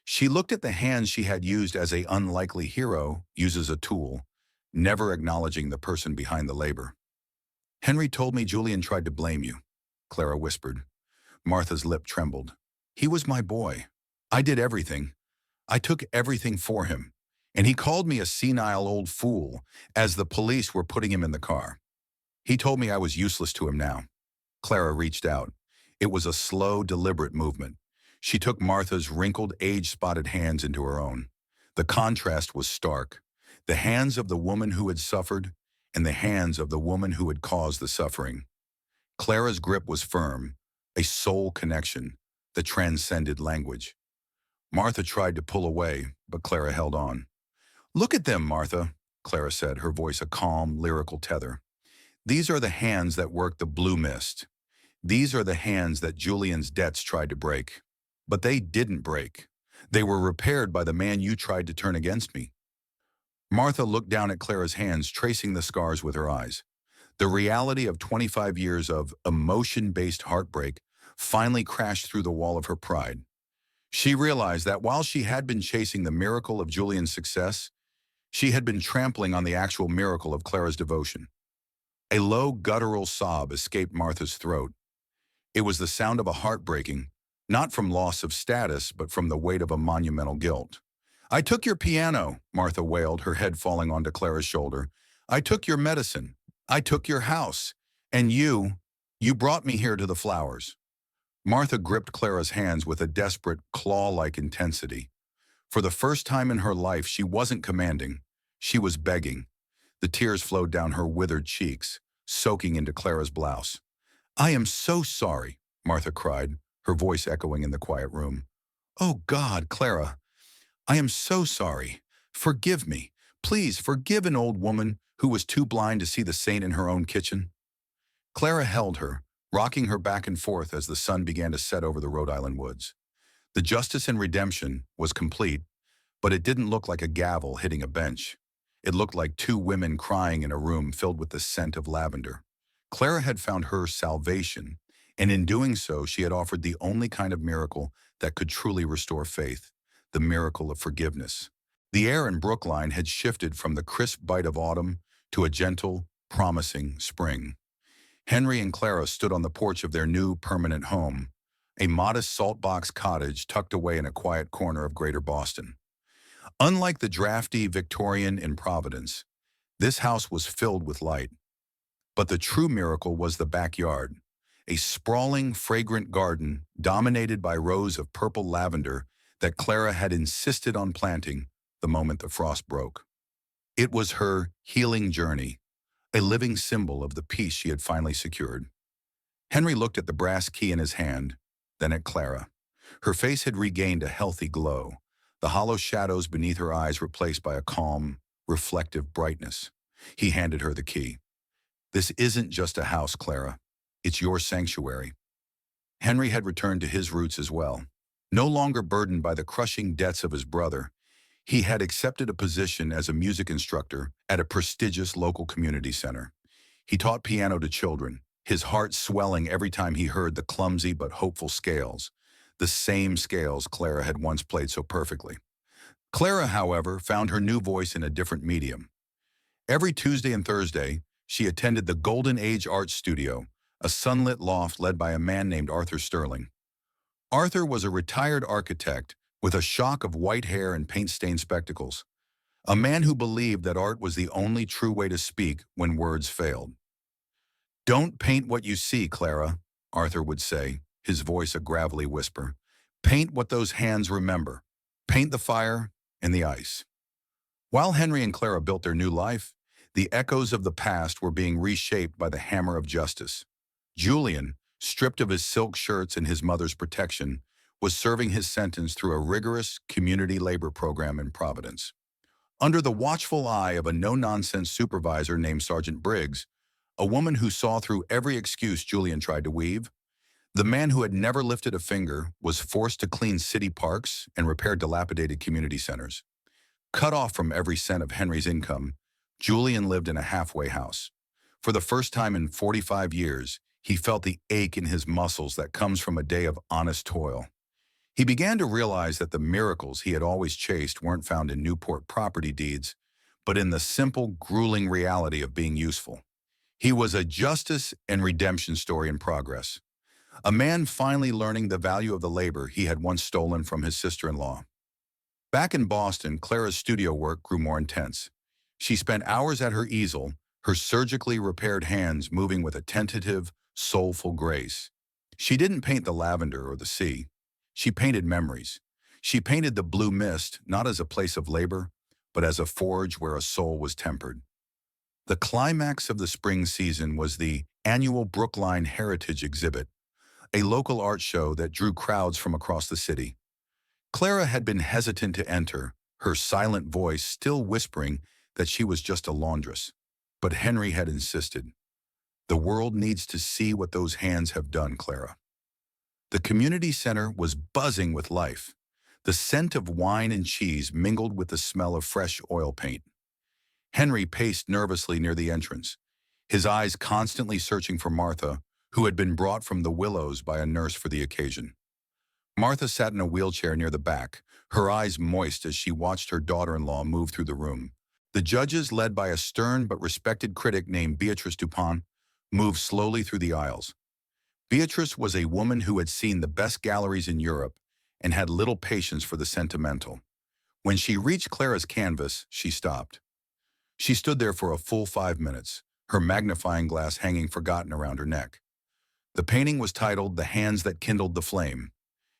She looked at the hands she had used as an unlikely hero uses a tool, never acknowledging the person behind the labor. Henry told me Julian tried to blame you, Clara whispered. Martha's lip trembled. He was my boy. I did everything. I took everything for him. And he called me a senile old fool as the police were putting him in the car. He told me I was useless to him now. Clara reached out. It was a slow, deliberate movement. She took Martha's wrinkled, age-spotted hands into her own. The contrast was stark. The hands of the woman who had suffered and the hands of the woman who had caused the suffering. Clara's grip was firm, a soul connection that transcended language. Martha tried to pull away, but Clara held on. Look at them, Martha, Clara said, her voice a calm, lyrical tether. These are the hands that worked the blue mist. These are the hands that Julian's debts tried to break. But they didn't break. They were repaired by the man you tried to turn against me. Martha looked down at Clara's hands, tracing the scars with her eyes. The reality of 25 years of emotion-based heartbreak finally crashed through the wall of her pride. She realized that while she had been chasing the miracle of Julian's success, she had been trampling on the actual miracle of Clara's devotion. A low, guttural sob escaped Martha's throat. It was the sound of a heart breaking, not from loss of status, but from the weight of a monumental guilt. I took your piano, Martha wailed, her head falling onto Clara's shoulder. I took your medicine. I took your house. And you brought me here to the flowers. Martha gripped Clara's hands with a desperate, claw-like intensity. For the first time in her life, she wasn't commanding. She was begging. The tears flowed down her withered cheeks, soaking into Clara's blouse. I am so sorry, Martha cried, her voice echoing in the quiet room. Oh God, Clara, I am so sorry. Forgive me. Please forgive an old woman who was too blind to see the saint in her own kitchen. Clara held her, rocking her back and forth as the sun began to set over the Rhode Island woods. The justice and redemption was complete, but it didn't look like a gavel hitting a bench. It looked like 2 women crying in a room filled with the scent of lavender. Clara had found her salvation, and in doing so, she had offered the only kind of miracle that could truly restore faith, the miracle of forgiveness. The air in Brookline had shifted from the crisp bite of autumn to a gentle, promising spring. Henry and Clara stood on the porch of their new permanent home, a modest saltbox cottage tucked away in a quiet corner of Greater Boston. Unlike the drafty Victorian in Providence, this house was filled with light. But the true miracle was the backyard, a sprawling, fragrant garden dominated by rows of purple lavender that Clara had insisted on planting the moment the frost broke. It was her healing journey, a living symbol of the peace she had finally secured. Henry looked at the brass key in his hand, then at Clara. Her face had regained a healthy glow, the hollow shadows beneath her eyes replaced by a calm, reflective brightness. He handed her the key. This isn't just a house, Clara. It's your sanctuary. Henry had returned to his roots as well. No longer burdened by the crushing debts of his brother, he had accepted a position as a music instructor at a prestigious local community center. He taught piano to children, his heart swelling every time he heard the clumsy but hopeful scales, the same scales Clara had once played so perfectly. Clara, however, found her new voice in a different medium. Every Tuesday and Thursday, she attended the Golden Age Art Studio, a sunlit loft led by a man named Arthur Sterling. Arthur was a retired architect with a shock of white hair and paint-stained spectacles, a man who believed that art was the only true way to speak when words failed. Don't paint what you see, Clara, Arthur would say, his voice a gravelly whisper. Paint what those hands remember. paint the fire, and the ice. While Henry and Clara built their new life, the echoes of the past were being reshaped by the hammer of justice. Julian, stripped of his silk shirts and his mother's protection, was serving his sentence through a rigorous community labor program in Providence. Under the watchful eye of a no-nonsense supervisor named Sergeant Briggs, a woman who saw through every excuse Julian tried to weave, the man who had never lifted a finger was forced to clean city parks and repair dilapidated community centers. Cut off from every cent of Henry's income, Julian lived in a halfway house. For the first time in 45 years, he felt the ache in his muscles that comes from a day of honest toil. He began to realize that the miracles he had always chased weren't found in Newport property deeds, but in the simple, grueling reality of being useful. He was a justice and redemption story in progress. A man finally learning the value of the labor he had once stolen from his sister-in-law. Back in Boston, Clara's studio work grew more intense. She spent hours at her easel, her surgically repaired hands moving with a tentative, soulful grace. She didn't paint the lavender or the sea. She painted memories. She painted the blue mist not as a place of labor, but as a forge where a soul was tempered. The climax of the spring season was the annual Brookline Heritage Exhibit, a local art show that drew crowds from across the city. Clara had been hesitant to enter, her silent voice still whispering that she was just a laundress. But Henry had insisted. The world needs to see what those hands have done, Clara. The community center was buzzing with life. The scent of wine and cheese mingled with the smell of fresh oil paint. Henry paced nervously near the entrance, his eyes constantly searching for Martha, who had been brought from the Willows by a nurse for the occasion. Martha sat in a wheelchair near the back, her eyes moist as she watched her daughter-in-law move through the room. The judges, led by a stern but respected critic named Beatrice Dupont, moved slowly through the aisles. Beatrice was a woman who had seen the best galleries in Europe and had little patience for the sentimental. When she reached Clara's canvas, she stopped. She stood there for a full 5 minutes, her magnifying glass hanging forgotten around her neck. The painting was titled "The Hands That Kindled the Flame."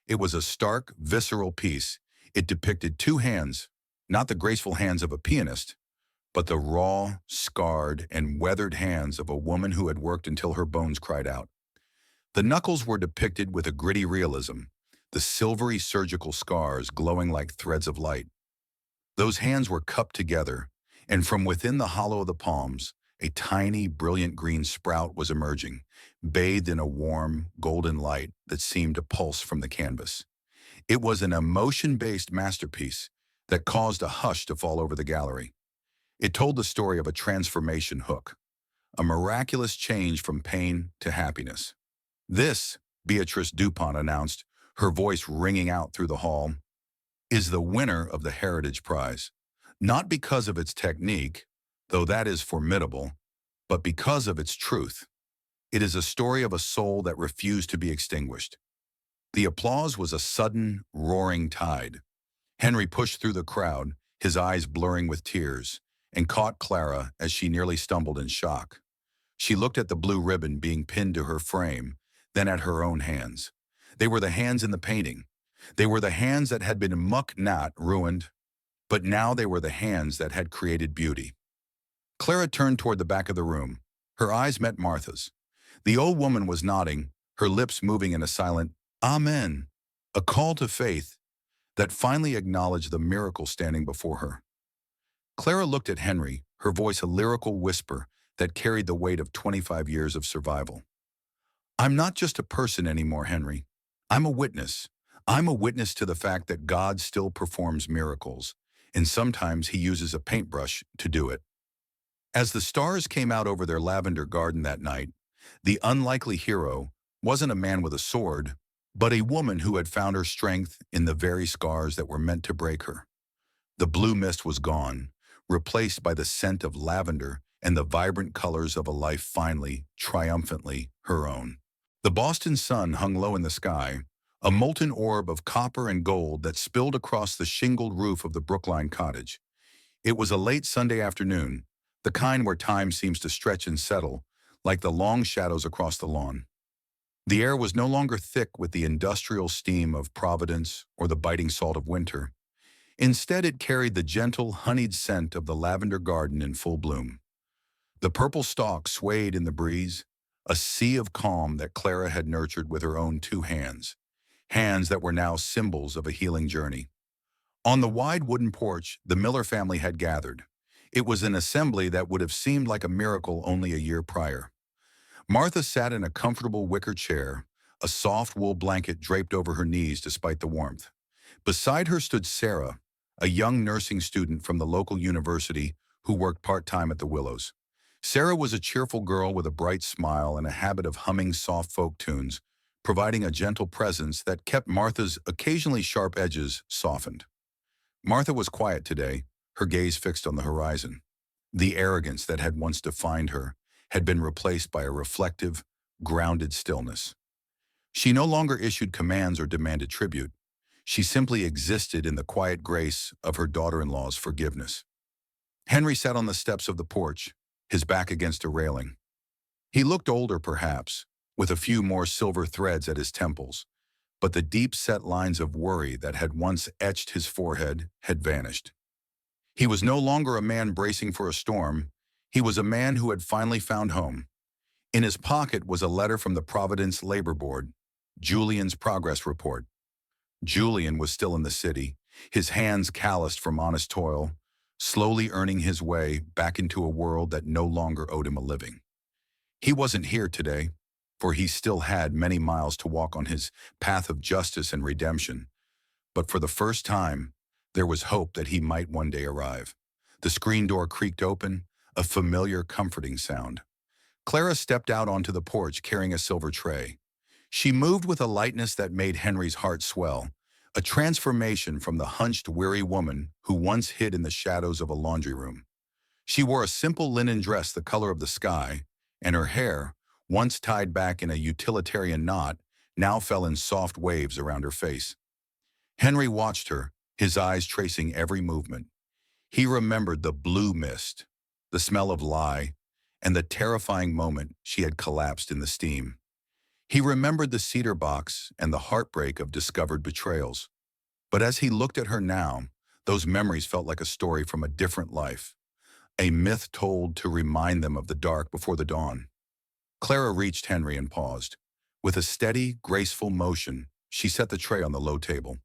It was a stark, visceral piece. It depicted two hands, not the graceful hands of a pianist, but the raw, scarred, and weathered hands of a woman who had worked until her bones cried out. The knuckles were depicted with a gritty realism, the silvery surgical scars glowing like threads of light. Those hands were cupped together, and from within the hollow of the palms, a tiny, brilliant green sprout was emerging, bathed in a warm, golden light that seemed to pulse from the canvas. It was an emotion-based masterpiece that caused a hush to fall over the gallery. It told the story of a transformation hook, a miraculous change from pain to happiness. This, Beatrice Dupont announced, her voice ringing out through the hall, is the winner of the Heritage Prize, not because of its technique, though that is formidable, but because of its truth. It is a story of a soul that refused to be extinguished. The applause was a sudden, roaring tide. Henry pushed through the crowd, his eyes blurring with tears, and caught Clara as she nearly stumbled in shock. She looked at the blue ribbon being pinned to her frame, then at her own hands. They were the hands in the painting. They were the hands that had been muck-not ruined, but now they were the hands that had created beauty. Clara turned toward the back of the room. Her eyes met Martha's. The old woman was nodding, her lips moving in a silent "Amen," a call to faith that finally acknowledged the miracle standing before her. Clara looked at Henry, her voice a lyrical whisper that carried the weight of 25 years of survival. "I'm not just a person anymore, Henry. I'm a witness. I'm a witness to the fact that God still performs miracles, and sometimes he uses a paintbrush to do it." As the stars came out over their lavender garden that night, the unlikely hero wasn't a man with a sword, but a woman who had found her strength in the very scars that were meant to break her. The blue mist was gone, replaced by the scent of lavender and the vibrant colors of a life finally, triumphantly, her own. The Boston sun hung low in the sky, a molten orb of copper and gold that spilled across the shingled roof of the Brookline cottage. It was a late Sunday afternoon, the kind where time seems to stretch and settle, like the long shadows across the lawn. The air was no longer thick with the industrial steam of Providence or the biting salt of winter. Instead, it carried the gentle, honeyed scent of the lavender garden in full bloom. The purple stalk swayed in the breeze, a sea of calm that Clara had nurtured with her own two hands, hands that were now symbols of a healing journey. On the wide wooden porch, the Miller family had gathered. It was an assembly that would have seemed like a miracle only a year prior. Martha sat in a comfortable wicker chair, a soft wool blanket draped over her knees despite the warmth. Beside her stood Sarah, a young nursing student from the local university who worked part-time at the Willows. Sarah was a cheerful girl with a bright smile and a habit of humming soft folk tunes, providing a gentle presence that kept Martha's occasionally sharp edges softened. Martha was quiet today, her gaze fixed on the horizon. The arrogance that had once defined her had been replaced by a reflective, grounded stillness. She no longer issued commands or demanded tribute. She simply existed in the quiet grace of her daughter-in-law's forgiveness. Henry sat on the steps of the porch, his back against a railing. He looked older, perhaps, with a few more silver threads at his temples, but the deep-set lines of worry that had once etched his forehead had vanished. He was no longer a man bracing for a storm. He was a man who had finally found home. In his pocket was a letter from the Providence Labor Board, Julian's progress report. Julian was still in the city, his hands calloused from honest toil, slowly earning his way back into a world that no longer owed him a living. He wasn't here today, for he still had many miles to walk on his path of justice and redemption. But for the first time, there was hope that he might one day arrive. The screen door creaked open, a familiar, comforting sound. Clara stepped out onto the porch carrying a silver tray. She moved with a lightness that made Henry's heart swell, a transformation from the hunched, weary woman who once hid in the shadows of a laundry room. She wore a simple linen dress the color of the sky, and her hair, once tied back in a utilitarian knot, now fell in soft waves around her face. Henry watched her, his eyes tracing every movement. He remembered the blue mist, the smell of lye, and the terrifying moment she had collapsed in the steam. He remembered the cedar box and the heartbreak of discovered betrayals. But as he looked at her now, those memories felt like a story from a different life, a myth told to remind them of the dark before the dawn. Clara reached Henry and paused. With a steady, graceful motion, she set the tray on the low table.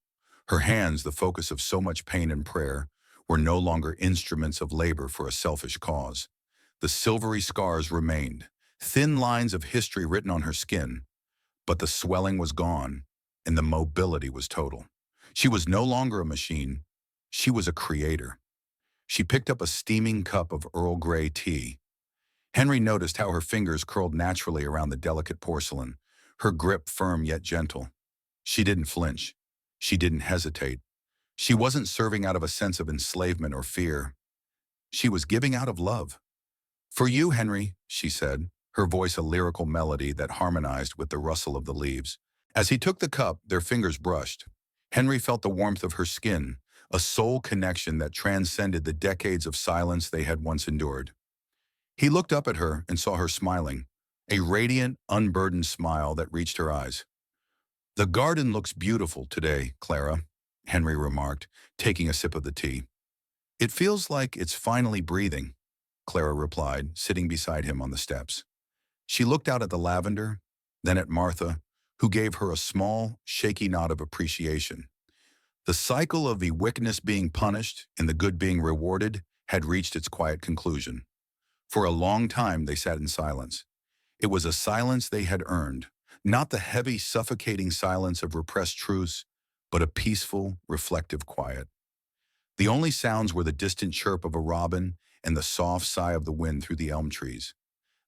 Her hands, the focus of so much pain and prayer, were no longer instruments of labor for a selfish cause. The silvery scars remained, thin lines of history written on her skin, but the swelling was gone, and the mobility was total. She was no longer a machine. She was a creator. She picked up a steaming cup of Earl Grey tea. Henry noticed how her fingers curled naturally around the delicate porcelain, her grip firm yet gentle. She didn't flinch. She didn't hesitate. She wasn't serving out of a sense of enslavement or fear. She was giving out of love. "For you, Henry," she said, her voice a lyrical melody that harmonized with the rustle of the leaves. As he took the cup, their fingers brushed. Henry felt the warmth of her skin, a soul connection that transcended the decades of silence they had once endured. He looked up at her and saw her smiling, a radiant, unburdened smile that reached her eyes. "The garden looks beautiful today, Clara," Henry remarked, taking a sip of the tea. "It feels like it's finally breathing," Clara replied, sitting beside him on the steps. She looked out at the lavender, then at Martha, who gave her a small, shaky nod of appreciation. The cycle of the wickedness being punished and the good being rewarded had reached its quiet conclusion. For a long time they sat in silence. It was a silence they had earned, not the heavy, suffocating silence of repressed truths, but a peaceful, reflective quiet. The only sounds were the distant chirp of a robin and the soft sigh of the wind through the elm trees.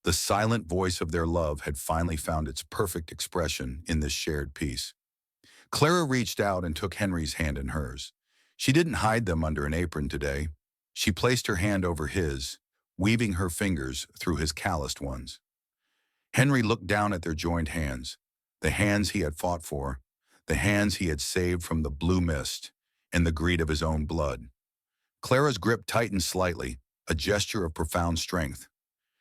The silent voice of their love had finally found its perfect expression in this shared peace. Clara reached out and took Henry's hand in hers. She didn't hide them under an apron today. She placed her hand over his, weaving her fingers through his calloused ones. Henry looked down at their joined hands, the hands he had fought for, the hands he had saved from the blue mist and the greed of his own blood. Clara's grip tightened slightly, a gesture of profound strength.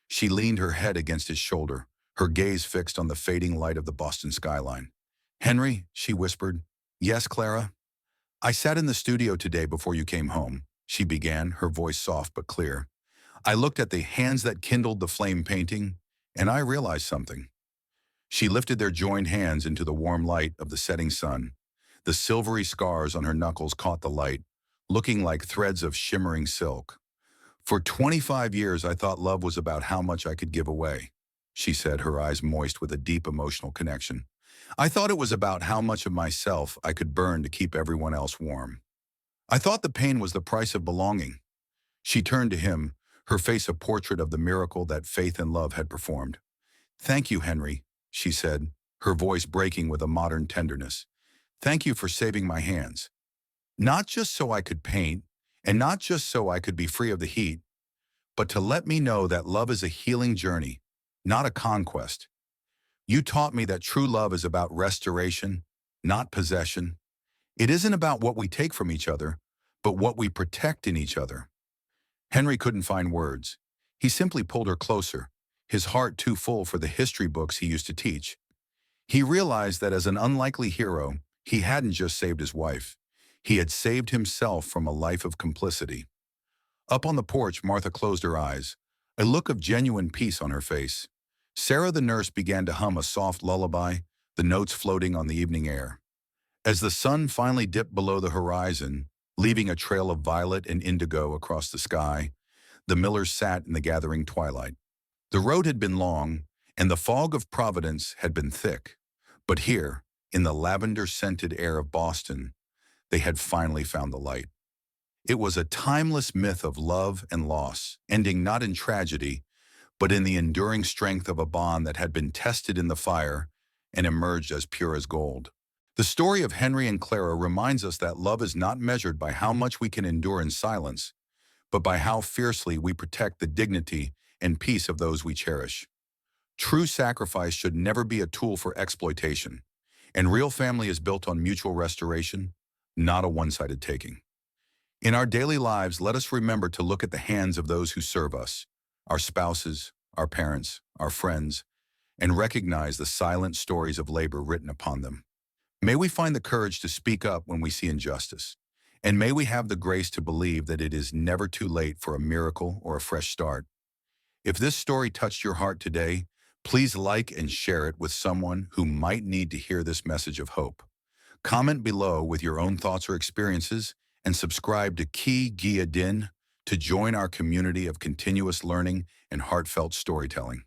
She leaned her head against his shoulder, her gaze fixed on the fading light of the Boston skyline. "Henry," she whispered. "Yes, Clara?" I sat in the studio today before you came home, she began, her voice soft but clear. I looked at the hands that kindled the flame painting, and I realized something. She lifted their joined hands into the warm light of the setting sun. The silvery scars on her knuckles caught the light, looking like threads of shimmering silk. For 25 years, I thought love was about how much I could give away, she said, her eyes moist with a deep emotional connection. I thought it was about how much of myself I could burn to keep everyone else warm. I thought the pain was the price of belonging. She turned to him, her face a portrait of the miracle that faith and love had performed. Thank you, Henry, she said, her voice breaking with a modern tenderness. Thank you for saving my hands. Not just so I could paint, and not just so I could be free of the heat, but to let me know that love is a healing journey, not a conquest. You taught me that true love is about restoration, not possession. It isn't about what we take from each other, but what we protect in each other. Henry couldn't find words. He simply pulled her closer, his heart too full for the history books he used to teach. He realized that as an unlikely hero, he hadn't just saved his wife. He had saved himself from a life of complicity. Up on the porch, Martha closed her eyes, a look of genuine peace on her face. Sarah the nurse began to hum a soft lullaby, the notes floating on the evening air. As the sun finally dipped below the horizon, leaving a trail of violet and indigo across the sky, the Millers sat in the gathering twilight. The road had been long, and the fog of Providence had been thick. But here, in the lavender-scented air of Boston, they had finally found the light. It was a timeless myth of love and loss, ending not in tragedy, but in the enduring strength of a bond that had been tested in the fire and emerged as pure as gold. The story of Henry and Clara reminds us that love is not measured by how much we can endure in silence, but by how fiercely we protect the dignity and peace of those we cherish. True sacrifice should never be a tool for exploitation, and real family is built on mutual restoration, not a one-sided taking. In our daily lives, let us remember to look at the hands of those who serve us, our spouses, our parents, our friends, and recognize the silent stories of labor written upon them. May we find the courage to speak up when we see injustice, and may we have the grace to believe that it is never too late for a miracle or a fresh start. If this story touched your heart today, please like and share it with someone who might need to hear this message of hope. Comment below with your own thoughts or experiences, and subscribe to Ki Gia Din to join our community of continuous learning and heartfelt storytelling.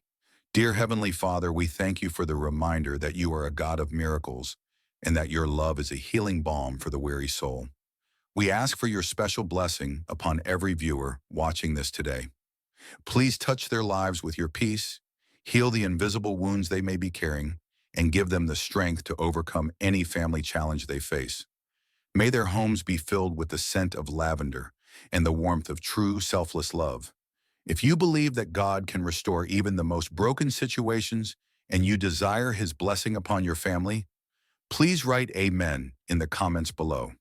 Dear Heavenly Father, we thank you for the reminder that you are a God of miracles and that your love is a healing balm for the weary soul. We ask for your special blessing upon every viewer watching this today. Please touch their lives with your peace, heal the invisible wounds they may be carrying, and give them the strength to overcome any family challenge they face. May their homes be filled with the scent of lavender and the warmth of true, selfless love. If you believe that God can restore even the most broken situations and you desire his blessing upon your family, please write Amen in the comments below.